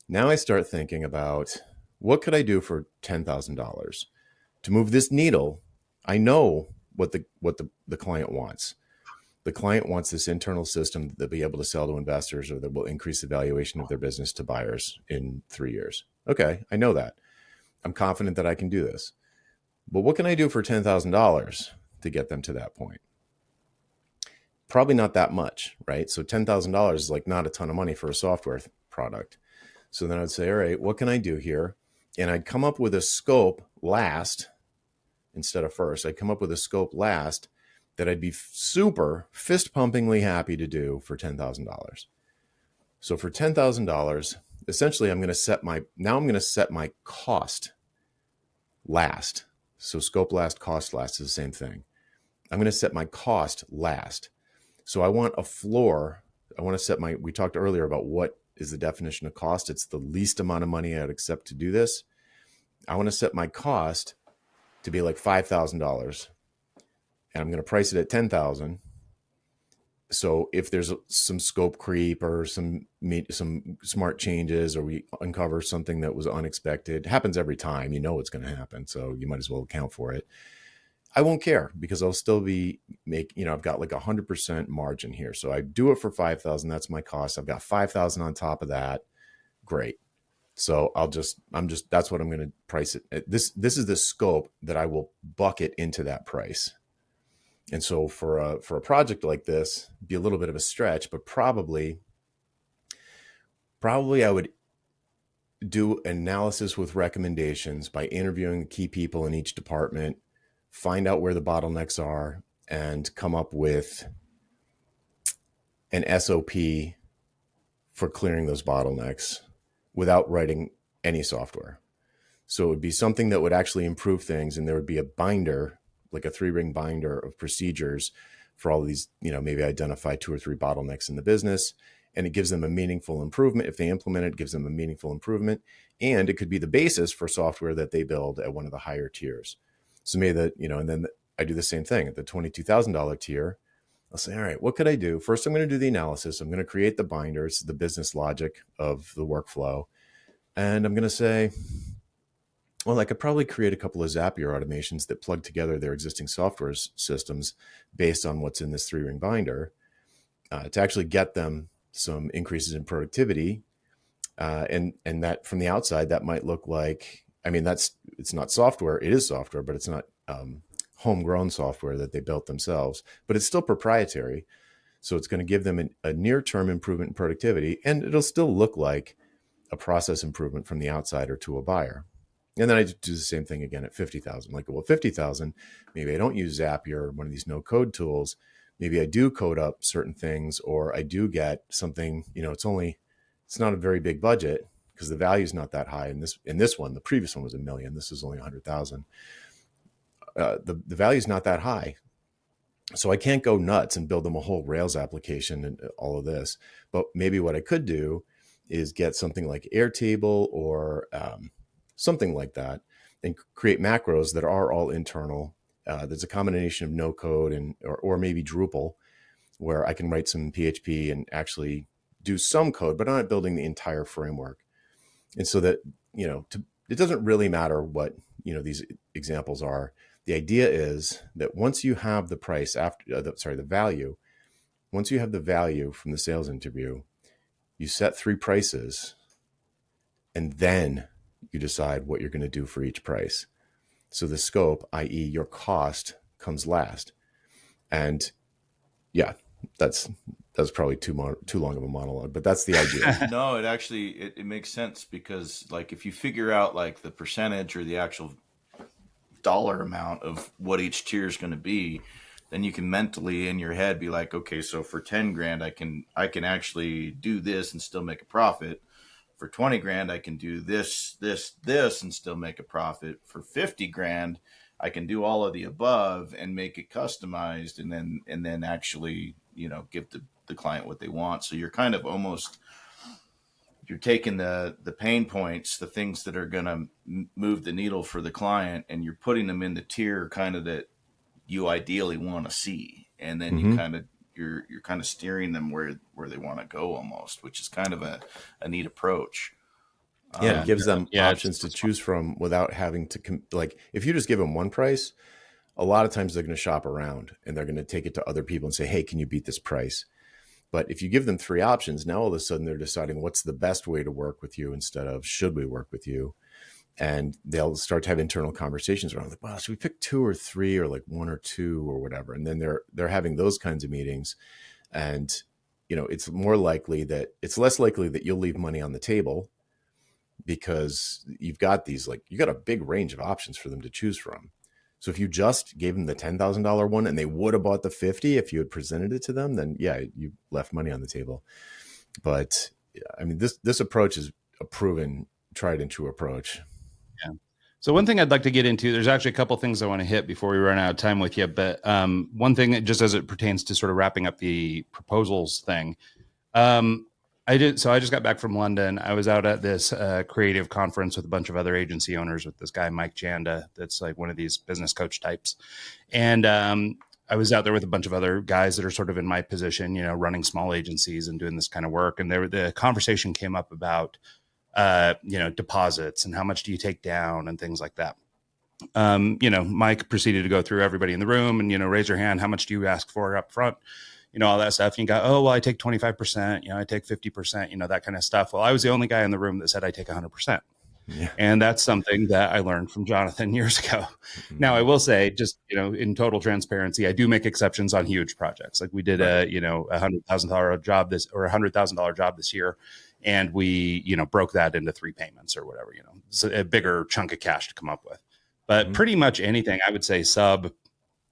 Now I start thinking about what could I do for $10,000 to move this needle. I know what the client wants. The client wants this internal system that they'll be able to sell to investors or that will increase the valuation of their business to buyers in 3 years. Okay, I know that. I'm confident that I can do this. But what can I do for $10,000 to get them to that point? Probably not that much, right? So $10,000 is like not a ton of money for a software product. So then I'd say, all right, what can I do here? And I'd come up with a scope last instead of first. I'd come up with a scope last that I'd be super fist-pumpingly happy to do for $10,000. So for $10,000, essentially I'm going to set my cost last. So scope last, cost last is the same thing. I'm going to set my cost last. So I want a floor. I want to set we talked earlier about what is the definition of cost. It's the least amount of money I'd accept to do this. I want to set my cost to be like $5,000. And I'm going to price it at $10,000. So if there's some scope creep or some smart changes, or we uncover something that was unexpected, it happens every time, it's going to happen. So you might as well account for it. I won't care because I'll still be I've got like 100% margin here. So I do it for 5,000. That's my cost. I've got 5,000 on top of that. Great. So that's what I'm going to price it. This is the scope that I will bucket into that price. And so for a project like this, it'd be a little bit of a stretch, but probably I would do analysis with recommendations by interviewing the key people in each department, find out where the bottlenecks are, and come up with an SOP for clearing those bottlenecks without writing any software. So it would be something that would actually improve things, and there would be a binder, like a 3-ring binder of procedures for all of these, maybe identify 2 or 3 bottlenecks in the business, and it gives them a meaningful improvement. If they implement it, it gives them a meaningful improvement, and it could be the basis for software that they build at one of the higher tiers. So maybe and then I do the same thing at the $22,000 tier. I'll say, all right, what could I do? First, I'm going to do the analysis. I'm going to create the binders, the business logic of the workflow. And I'm going to say, well, I could probably create a couple of Zapier automations that plug together their existing software systems based on what's in this 3-ring binder to actually get them some increases in productivity. And that from the outside, that might look like, it's not software. It is software, but it's not homegrown software that they built themselves, but it's still proprietary. So it's going to give them a near-term improvement in productivity, and it'll still look like a process improvement from the outsider to a buyer. And then I do the same thing again at 50,000. Like, well, 50,000, maybe I don't use Zapier or one of these no-code tools. Maybe I do code up certain things, or I do get something, it's not a very big budget because the value is not that high. In this one, the previous one was $1 million. This is only 100,000. The value is not that high. So I can't go nuts and build them a whole Rails application and all of this. But maybe what I could do is get something like Airtable or something like that, and create macros that are all internal. There's a combination of no code or maybe Drupal, where I can write some PHP and actually do some code, but I'm not building the entire framework. And so that, it doesn't really matter what, these examples are. The idea is that once you have the price the value, once you have the value from the sales interview, you set 3 prices, and then you decide what you're going to do for each price. So the scope, i.e. your cost, comes last. And yeah, that's probably too long of a monologue, but that's the idea. No, it makes sense, because like if you figure out like the percentage or the actual dollar amount of what each tier is going to be, then you can mentally in your head be like, okay, so for 10 grand, I can actually do this and still make a profit. For 20 grand, I can do this and still make a profit. For 50 grand, I can do all of the above and make it customized, and then actually, give the client what they want. So you're kind of almost, you're taking the pain points, the things that are going to move the needle for the client, and you're putting them in the tier kind of that you ideally want to see. And then you kind of, you're kind of steering them where they want to go almost, which is kind of a neat approach. Yeah, it gives them options to choose from without having to like, if you just give them one price, a lot of times they're going to shop around and they're going to take it to other people and say, hey, can you beat this price? But if you give them 3 options, now all of a sudden they're deciding what's the best way to work with you instead of should we work with you? And they'll start to have internal conversations around like, wow, should we pick 2 or 3 or like 1 or 2 or whatever? And then they're having those kinds of meetings. And, it's less likely that you'll leave money on the table, because you got a big range of options for them to choose from. So if you just gave them the $10,000 one and they would have bought the 50 if you had presented it to them, then yeah, you left money on the table. But I mean, this approach is a proven, tried and true approach. Yeah. So one thing I'd like to get into, there's actually a couple things I want to hit before we run out of time with you. But one thing, just as it pertains to sort of wrapping up the proposals thing, I just got back from London. I was out at this creative conference with a bunch of other agency owners with this guy, Mike Janda, that's like one of these business coach types. And I was out there with a bunch of other guys that are sort of in my position, running small agencies and doing this kind of work. And the conversation came up about, deposits and how much do you take down and things like that. Mike proceeded to go through everybody in the room and, raise your hand. How much do you ask for up front? All that stuff. And you go, oh, well, I take 25%, I take 50%, that kind of stuff. Well, I was the only guy in the room that said I take 100%. Yeah. And that's something that I learned from Jonathan years ago. Mm-hmm. Now, I will say, just, in total transparency, I do make exceptions on huge projects. Like we did a $100,000 job $100,000 job this year. And we, broke that into 3 payments or whatever, it's a bigger chunk of cash to come up with. But pretty much anything, I would say sub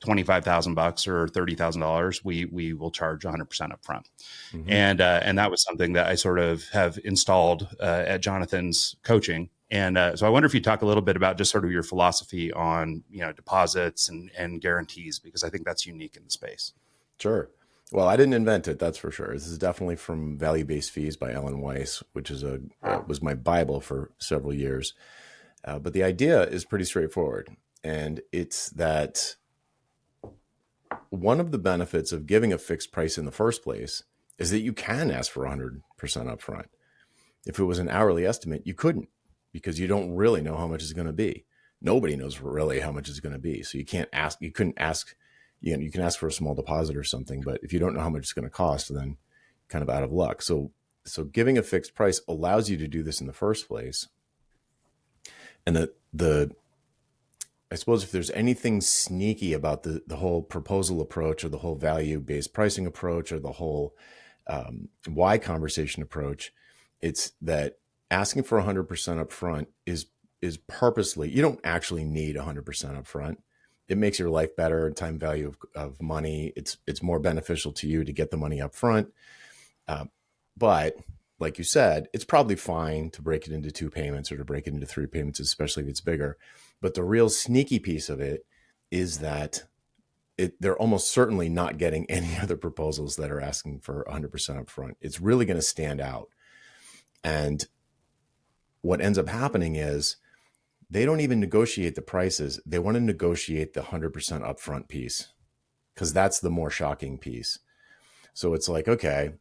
$25,000 or $30,000, we will charge 100% up front. Mm-hmm. And that was something that I sort of have installed at Jonathan's coaching. And so I wonder if you talk a little bit about just sort of your philosophy on, deposits and guarantees, because I think that's unique in the space. Sure. Well, I didn't invent it, that's for sure. This is definitely from Value-Based Fees by Ellen Weiss, which is was my Bible for several years. But the idea is pretty straightforward. And it's that one of the benefits of giving a fixed price in the first place is that you can ask for 100% upfront. If it was an hourly estimate, you couldn't, because you don't really know how much it's going to be. Nobody knows really how much it's going to be. So you couldn't ask, you can ask for a small deposit or something, but if you don't know how much it's going to cost, then kind of out of luck. So giving a fixed price allows you to do this in the first place. And I suppose if there's anything sneaky about the whole proposal approach or the whole value-based pricing approach or the whole why conversation approach, it's that asking for 100% up front is purposely, you don't actually need 100% up front. It makes your life better, time value of money. It's more beneficial to you to get the money up front. But like you said, it's probably fine to break it into 2 payments or to break it into 3 payments, especially if it's bigger. But the real sneaky piece of it is that they're almost certainly not getting any other proposals that are asking for 100% upfront. It's really going to stand out. And what ends up happening is they don't even negotiate the prices. They want to negotiate the 100% upfront piece, because that's the more shocking piece. So it's like, okay,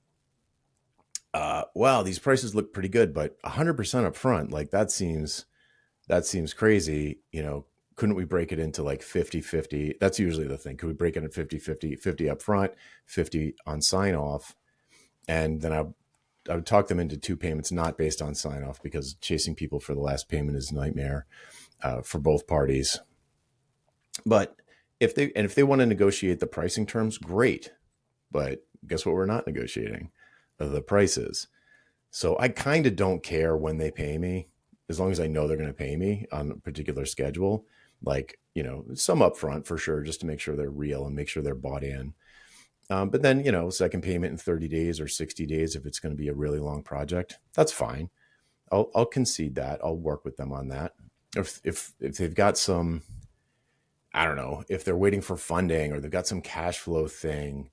wow, these prices look pretty good, but 100% upfront, like that seems crazy. Couldn't we break it into like 50-50? That's usually the thing. Could we break it into 50-50, 50 upfront, 50 on sign off? And then would talk them into 2 payments, not based on sign off, because chasing people for the last payment is a nightmare for both parties. But if they want to negotiate the pricing terms, great. But guess what? We're not negotiating the prices. So I kind of don't care when they pay me, as long as I know they're going to pay me on a particular schedule. Like, some upfront for sure, just to make sure they're real and make sure they're bought in. But then, second payment in 30 days or 60 days, if it's going to be a really long project, that's fine. I'll concede that. I'll work with them on that. If they've got some, I don't know, if they're waiting for funding or they've got some cash flow thing,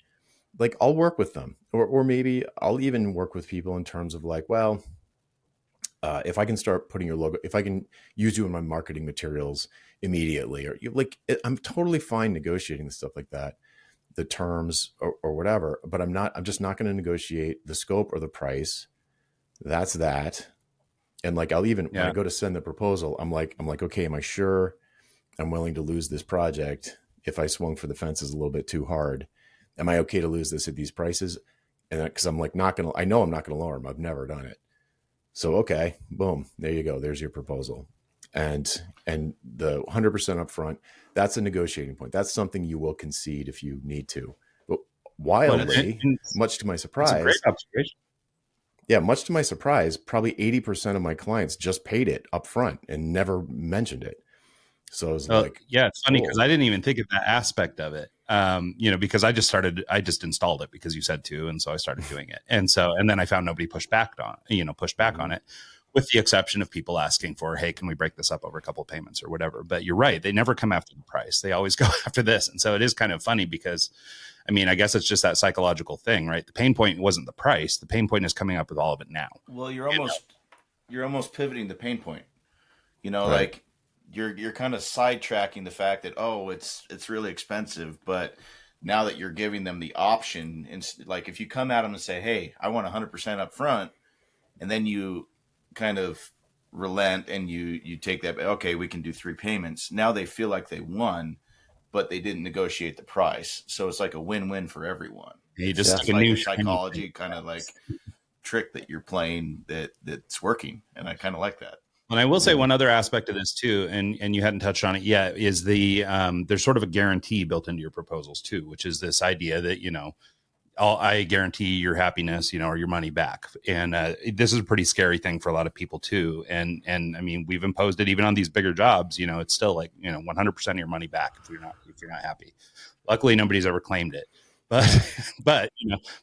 like I'll work with them, or maybe I'll even work with people in terms of like, well, if I can start putting your logo, if I can use you in my marketing materials immediately, or I'm totally fine negotiating stuff like that, the terms or whatever, but I'm just not going to negotiate the scope or the price. That's that. And like, when I go to send the proposal, I'm like, okay, am I sure I'm willing to lose this project if I swung for the fences a little bit too hard? Am I okay to lose this at these prices? And because I'm like, I know I'm not going to lower them. I've never done it. So, okay, boom, there you go. There's your proposal. And the 100% upfront, that's a negotiating point. That's something you will concede if you need to. But wildly, much to my surprise, it's a great observation. Yeah, much to my surprise, probably 80% of my clients just paid it upfront and never mentioned it. So I was it's funny because I didn't even think of that aspect of it. Because I just installed it because you said to, and so I started doing it. And then I found nobody pushed back on it, with the exception of people asking for, hey, can we break this up over a couple of payments or whatever? But you're right. They never come after the price. They always go after this. And so it is kind of funny because, I guess it's just that psychological thing, right? The pain point wasn't the price. The pain point is coming up with all of it now. Well, you're almost pivoting the pain point, right. Like you're kind of sidetracking the fact that, it's really expensive. But now that you're giving them the option, and like if you come at them and say, hey, I want 100% up front, and then you kind of relent and you take that, okay, we can do 3 payments. Now they feel like they won, but they didn't negotiate the price. So it's like a win-win for everyone. You just it's like a psychology kind of like trick that you're playing that's working. And I kind of like that. And I will say one other aspect of this too, and you hadn't touched on it yet, is there's sort of a guarantee built into your proposals too, which is this idea that, I guarantee your happiness, or your money back. And this is a pretty scary thing for a lot of people too. And we've imposed it even on these bigger jobs. It's still like 100% of your money back if you're not happy. Luckily, nobody's ever claimed it. But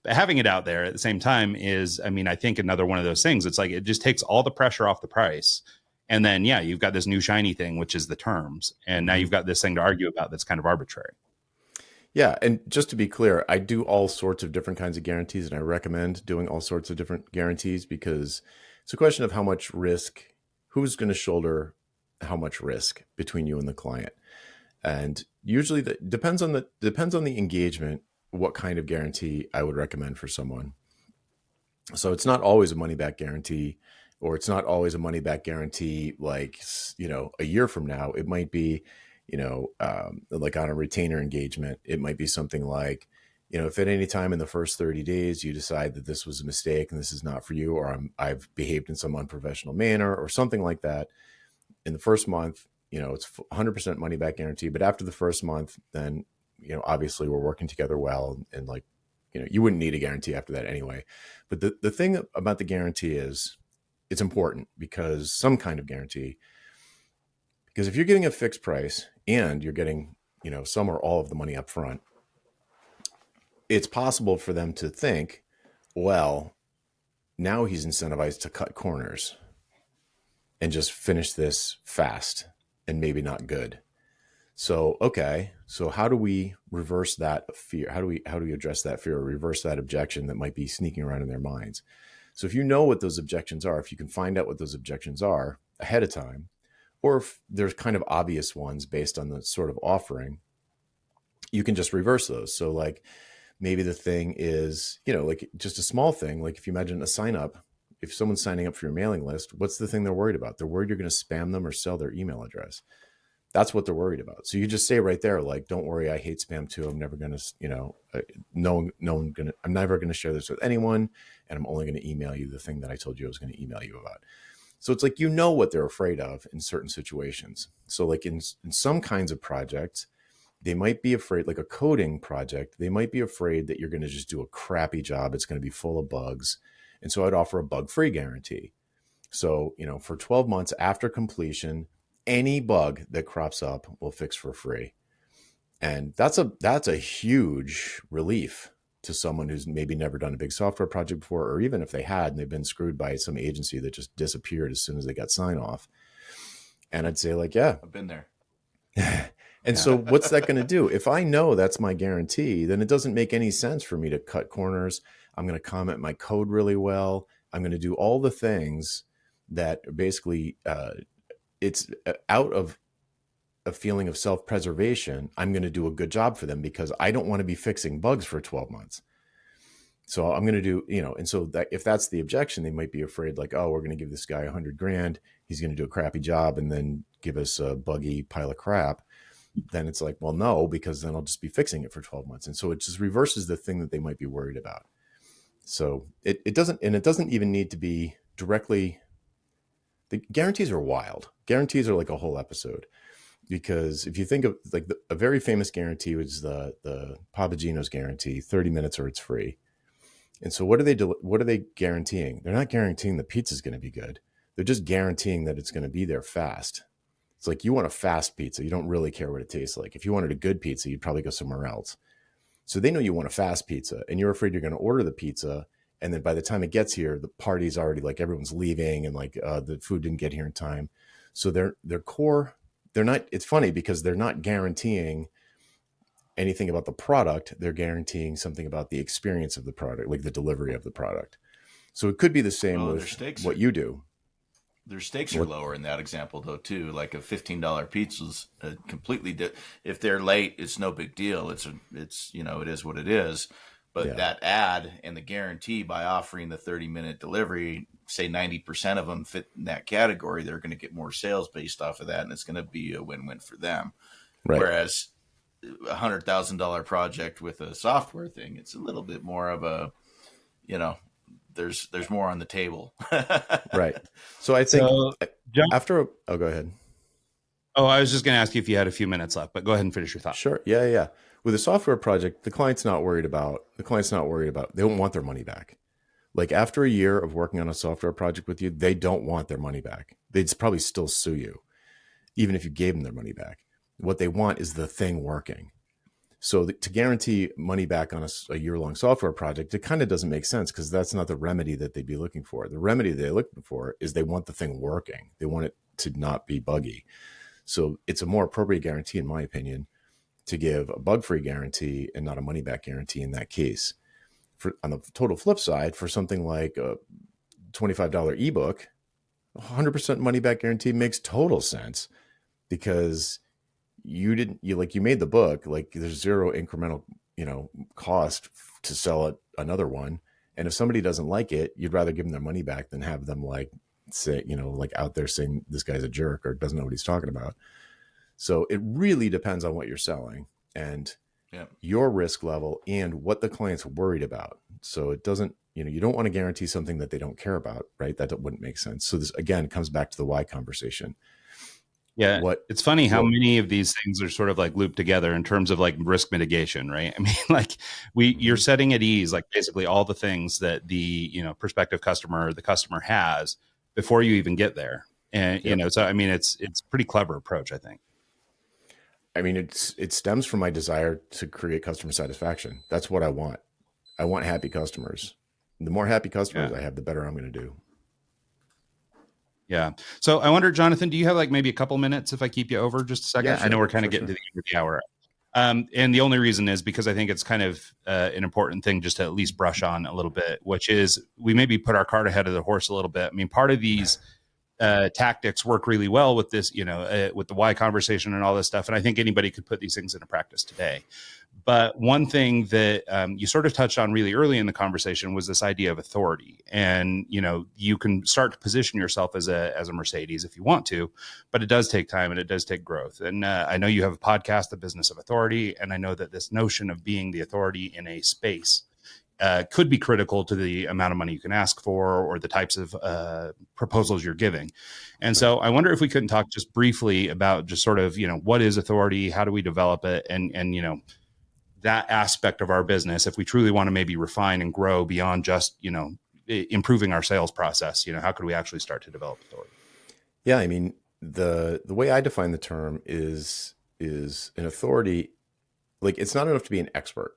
having it out there at the same time is, I think another one of those things. It's like it just takes all the pressure off the price. And then you've got this new shiny thing, which is the terms. And now you've got this thing to argue about that's kind of arbitrary. Yeah. And just to be clear, I do all sorts of different kinds of guarantees, and I recommend doing all sorts of different guarantees because it's a question of how much risk, who's going to shoulder how much risk between you and the client. And usually that depends on the engagement, what kind of guarantee I would recommend for someone. So it's not always a money back guarantee, or it's not always a money back guarantee like, a year from now. It might be, like on a retainer engagement, it might be something like, if at any time in the first 30 days you decide that this was a mistake and this is not for you, or I've behaved in some unprofessional manner or something like that, in the first month, it's 100% money back guarantee. But after the first month, then, obviously we're working together well, and like, you wouldn't need a guarantee after that anyway. But the thing about the guarantee is it's important, because some kind of guarantee, because if you're getting a fixed price and you're getting, some or all of the money up front, it's possible for them to think, well, now he's incentivized to cut corners and just finish this fast and maybe not good. So, okay. So how do we reverse that fear? How do we address that fear or reverse that objection that might be sneaking around in their minds? So if you know what those objections are, if you can find out what those objections are ahead of time, or if there's kind of obvious ones based on the sort of offering, you can just reverse those. So like maybe the thing is, like just a small thing, like if you imagine a sign up, if someone's signing up for your mailing list, what's the thing they're worried about? They're worried you're going to spam them or sell their email address. That's what they're worried about. So you just say right there, like, don't worry, I hate spam too. I'm never going to, I'm never going to share this with anyone. And I'm only going to email you the thing that I told you I was going to email you about. So it's like, what they're afraid of in certain situations. So like in some kinds of projects, they might be afraid, like a coding project, they might be afraid that you're going to just do a crappy job. It's going to be full of bugs. And so I'd offer a bug-free guarantee. So, for 12 months after completion, any bug that crops up will fix for free. And that's a huge relief to someone who's maybe never done a big software project before, or even if they had and they've been screwed by some agency that just disappeared as soon as they got sign off. And I'd say like, yeah, I've been there. And so what's that going to do? If I know that's my guarantee, then it doesn't make any sense for me to cut corners. I'm going to comment my code really well. I'm going to do all the things that basically it's out of a feeling of self-preservation. I'm going to do a good job for them because I don't want to be fixing bugs for 12 months. So I'm going to do, and so that if that's the objection, they might be afraid like, oh, we're going to give this guy $100,000. He's going to do a crappy job and then give us a buggy pile of crap. Then it's like, well, no, because then I'll just be fixing it for 12 months. And so it just reverses the thing that they might be worried about. So it doesn't even need to be directly. The guarantees are wild. Guarantees are like a whole episode, because if you think of like a very famous guarantee was the Papagino's guarantee, 30 minutes or it's free. And so what are they guaranteeing? They're not guaranteeing the pizza's going to be good. They're just guaranteeing that it's going to be there fast. It's like, you want a fast pizza. You don't really care what it tastes like. If you wanted a good pizza, you'd probably go somewhere else. So they know you want a fast pizza and you're afraid you're going to order the pizza. And then by the time it gets here, the party's already like everyone's leaving and like the food didn't get here in time. So their core, it's funny because they're not guaranteeing anything about the product. They're guaranteeing something about the experience of the product, like the delivery of the product. So it could be the same with what you do. Their stakes are lower in that example, though, too. Like a $15 pizza's completely. If they're late, it's no big deal. It is what it is. But that ad and the guarantee by offering the 30-minute delivery, say 90% of them fit in that category, they're going to get more sales based off of that, and it's going to be a win-win for them. Right. Whereas $100,000 project with a software thing, it's a little bit more of a, there's more on the table. Right. So I think go ahead. Oh, I was just going to ask you if you had a few minutes left, but go ahead and finish your thought. Sure. Yeah. With a software project, the client's not worried about, they don't want their money back. Like after a year of working on a software project with you, they don't want their money back. They'd probably still sue you, even if you gave them their money back. What they want is the thing working. So to guarantee money back on a year-long software project, it kind of doesn't make sense because that's not the remedy that they'd be looking for. The remedy they're looking for is they want the thing working. They want it to not be buggy. So it's a more appropriate guarantee, in my opinion, to give a bug-free guarantee and not a money-back guarantee in that case. On the total flip side, for something like a $25 ebook, 100% money-back guarantee makes total sense because you made the book, like there's zero incremental, cost to sell it another one. And if somebody doesn't like it, you'd rather give them their money back than have them say, out there saying this guy's a jerk or doesn't know what he's talking about. So it really depends on what you're selling and your risk level and what the client's worried about. So it doesn't, you don't want to guarantee something that they don't care about, right? That wouldn't make sense. So this again comes back to the why conversation. Yeah. It's funny how many of these things are sort of like looped together in terms of like risk mitigation, right? I mean, like you're setting at ease, like basically all the things that the, prospective customer, the customer has before you even get there. And, so, I mean, it's pretty clever approach, I think. I mean, it stems from my desire to create customer satisfaction. That's what I want. I want happy customers. The more happy customers I have, the better I'm going to do. Yeah. So I wonder, Jonathan, do you have like maybe a couple minutes if I keep you over just a second? Sure, I know we're kind of getting to the end of the hour. And the only reason is because I think it's kind of an important thing just to at least brush on a little bit, which is we maybe put our cart ahead of the horse a little bit. I mean, part of these tactics work really well with this, with the why conversation and all this stuff. And I think anybody could put these things into practice today. But one thing that you sort of touched on really early in the conversation was this idea of authority. And, you can start to position yourself as a Mercedes if you want to, but it does take time and it does take growth. And I know you have a podcast, The Business of Authority, and I know that this notion of being the authority in a space could be critical to the amount of money you can ask for or the types of proposals you're giving. And so I wonder if we couldn't talk just briefly about just sort of, what is authority? How do we develop it? And that aspect of our business, if we truly want to maybe refine and grow beyond just, improving our sales process, how could we actually start to develop authority? Yeah. I mean, the way I define the term is an authority. Like, it's not enough to be an expert.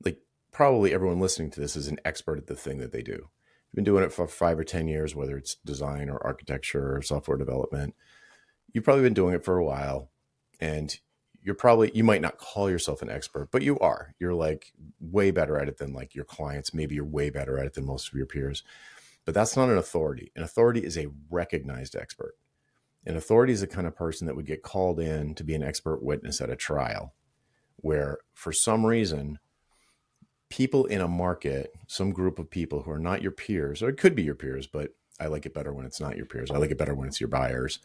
Like, probably everyone listening to this is an expert at the thing that they do. You've been doing it for 5 or 10 years, whether it's design or architecture or software development. You've probably been doing it for a while, and you might not call yourself an expert, but you're like way better at it than like your clients. Maybe you're way better at it than most of your peers, but that's not an authority. An authority is a recognized expert. An authority is the kind of person that would get called in to be an expert witness at a trial, where for some reason, people in a market, some group of people who are not your peers, or it could be your peers, but I like it better when it's not your peers. I like it better when it's your buyers.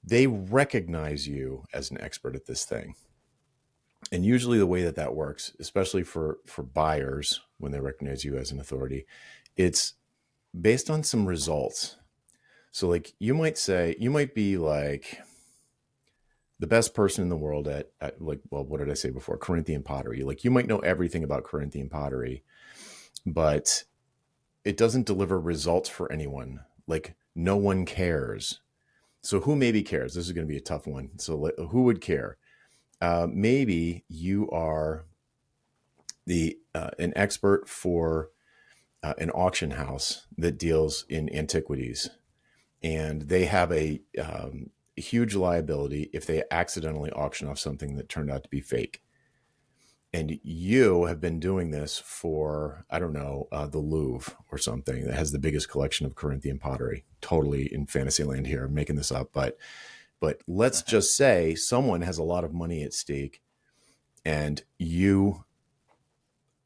They recognize you as an expert at this thing. And usually the way that works, especially for buyers, when they recognize you as an authority, it's based on some results. So like you might be like the best person in the world at like, well, what did I say before? Corinthian pottery. Like, you might know everything about Corinthian pottery, but it doesn't deliver results for anyone. Like, no one cares. So who maybe cares? This is going to be a tough one. So who would care? Maybe you are an expert for an auction house that deals in antiquities, and they have a huge liability if they accidentally auction off something that turned out to be fake. And you have been doing this for, I don't know, the Louvre or something that has the biggest collection of Corinthian pottery. Totally in fantasy land here. I'm making this up, but let's just say someone has a lot of money at stake and you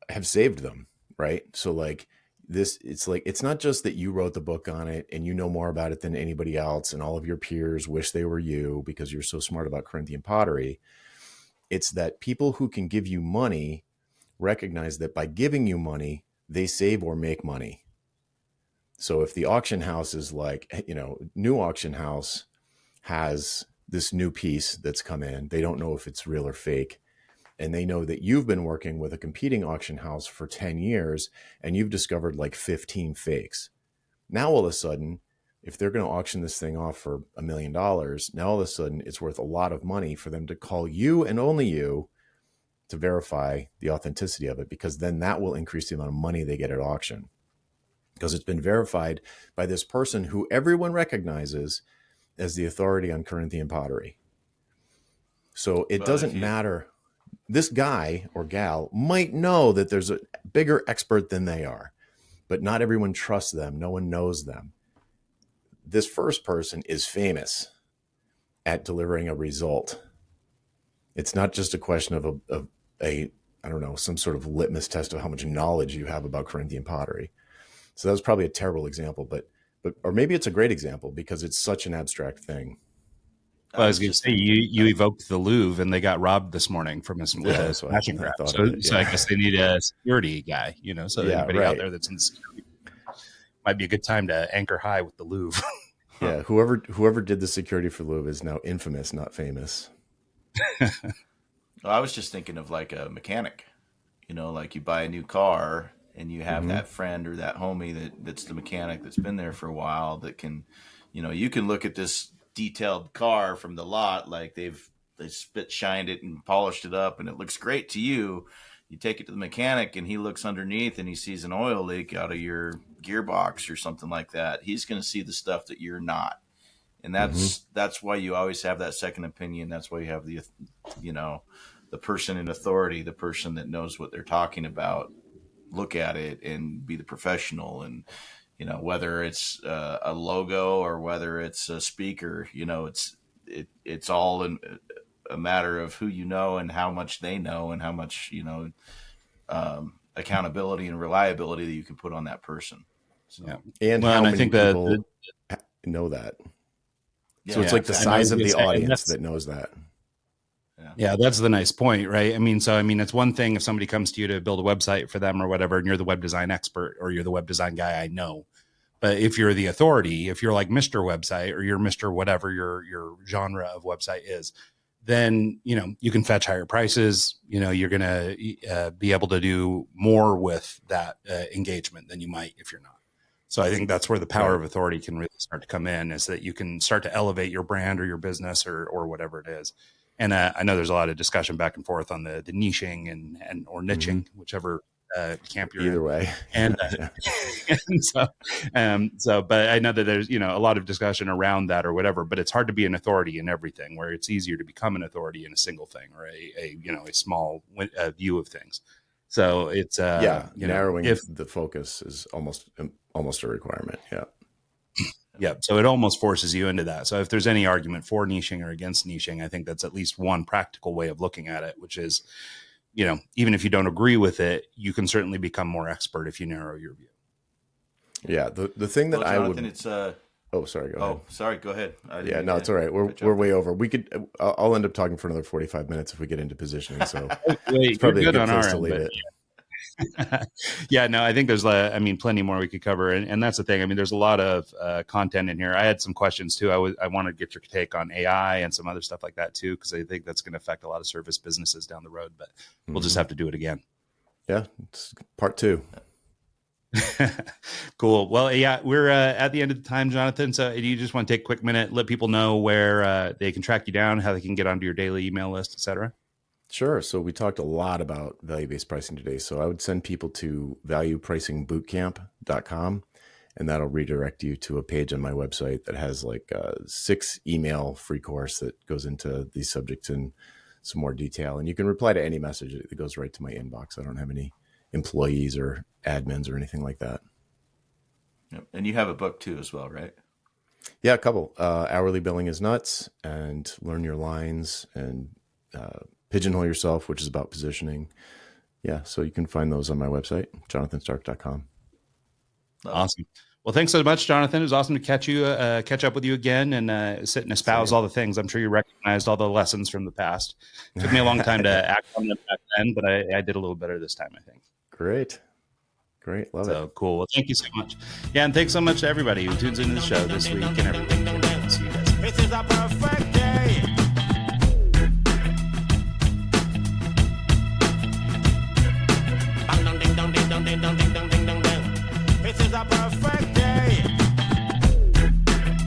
have saved them, right? So like this, it's not just that you wrote the book on it and you know more about it than anybody else, and all of your peers wish they were you because you're so smart about Corinthian pottery. It's that people who can give you money recognize that by giving you money, they save or make money. So if the auction house is like, new auction house has this new piece that's come in, they don't know if it's real or fake. And they know that you've been working with a competing auction house for 10 years and you've discovered like 15 fakes. Now, all of a sudden, if they're going to auction this thing off for $1 million, now all of a sudden it's worth a lot of money for them to call you and only you to verify the authenticity of it, because then that will increase the amount of money they get at auction, because it's been verified by this person who everyone recognizes as the authority on Corinthian pottery. So it doesn't matter. This guy or gal might know that there's a bigger expert than they are, but not everyone trusts them. No one knows them. This first person is famous at delivering a result. It's not just a question of I don't know, some sort of litmus test of how much knowledge you have about Corinthian pottery. So that was probably a terrible example, but or maybe it's a great example because it's such an abstract thing. Well, I was going to say, you evoked the Louvre, and they got robbed this morning from a smashing grab. So I guess they need a security guy, so anybody out there that's in security might be a good time to anchor high with the Louvre. Yeah, whoever did the security for Louvre is now infamous, not famous. Well, I was just thinking of like a mechanic, like you buy a new car and you have that friend or that homie that's the mechanic that's been there for a while that can, you can look at this detailed car from the lot, like they spit shined it and polished it up and it looks great to you. You take it to the mechanic and he looks underneath and he sees an oil leak out of your gearbox or something like that. He's going to see the stuff that you're not. And that's why you always have that second opinion. That's why you have the person in authority, the person that knows what they're talking about, look at it and be the professional. And, whether it's a logo or whether it's a speaker, it's all a matter of who you know and how much they know and how much, accountability and reliability that you can put on that person. So. Yeah. And how many people know that. Yeah, so it's like the size of the audience that knows that. Yeah, that's the nice point, right? It's one thing if somebody comes to you to build a website for them or whatever, and you're the web design expert or you're the web design guy I know. But if you're the authority, if you're like Mr. Website or you're Mr. whatever your genre of website is, then, you can fetch higher prices. You're going to be able to do more with that engagement than you might if you're not. So I think that's where the power of authority can really start to come in, is that you can start to elevate your brand or your business or whatever it is. And I know there's a lot of discussion back and forth on the niching and or niching, whichever camp you're either way. And, but I know that there's, a lot of discussion around that or whatever, but it's hard to be an authority in everything, where it's easier to become an authority in a single thing or a small view of things. So it's, narrowing the focus is almost a requirement. Yeah. Yeah. So it almost forces you into that. So if there's any argument for niching or against niching, I think that's at least one practical way of looking at it, which is, even if you don't agree with it, you can certainly become more expert if you narrow your view. Yeah. The thing that Jonathan, I would, oh, sorry. Go ahead. Oh, sorry. Go ahead. Yeah, no, it's all right. We're way over. I'll end up talking for another 45 minutes if we get into positioning. So it's probably a good place to leave it. Yeah, no, I think there's, plenty more we could cover. And that's the thing. There's a lot of content in here. I had some questions too. I want to get your take on AI and some other stuff like that too, because I think that's going to affect a lot of service businesses down the road, but we'll just have to do it again. Yeah. It's part 2. Cool. Well, yeah, we're at the end of the time, Jonathan. So do you just want to take a quick minute, let people know where they can track you down, how they can get onto your daily email list, et cetera? Sure. So we talked a lot about value-based pricing today. So I would send people to valuepricingbootcamp.com, and that'll redirect you to a page on my website that has like a 6 email free course that goes into these subjects in some more detail. And you can reply to any message that goes right to my inbox. I don't have any employees or admins or anything like that. Yep. And you have a book too as well, right? Yeah, a couple. Hourly Billing is Nuts and Learn Your Lines and Pigeonhole Yourself, which is about positioning. Yeah, so you can find those on my website, jonathансtark.com. Awesome. Well, thanks so much, Jonathan. It was awesome to catch up with you again and sit and espouse all the things. I'm sure you recognized all the lessons from the past. It took me a long time to act on them back then, but I did a little better this time, I think. Great. Love it. So cool. Well, thank you so much. Yeah, and thanks so much to everybody who tunes into the show this week and every week. See you guys.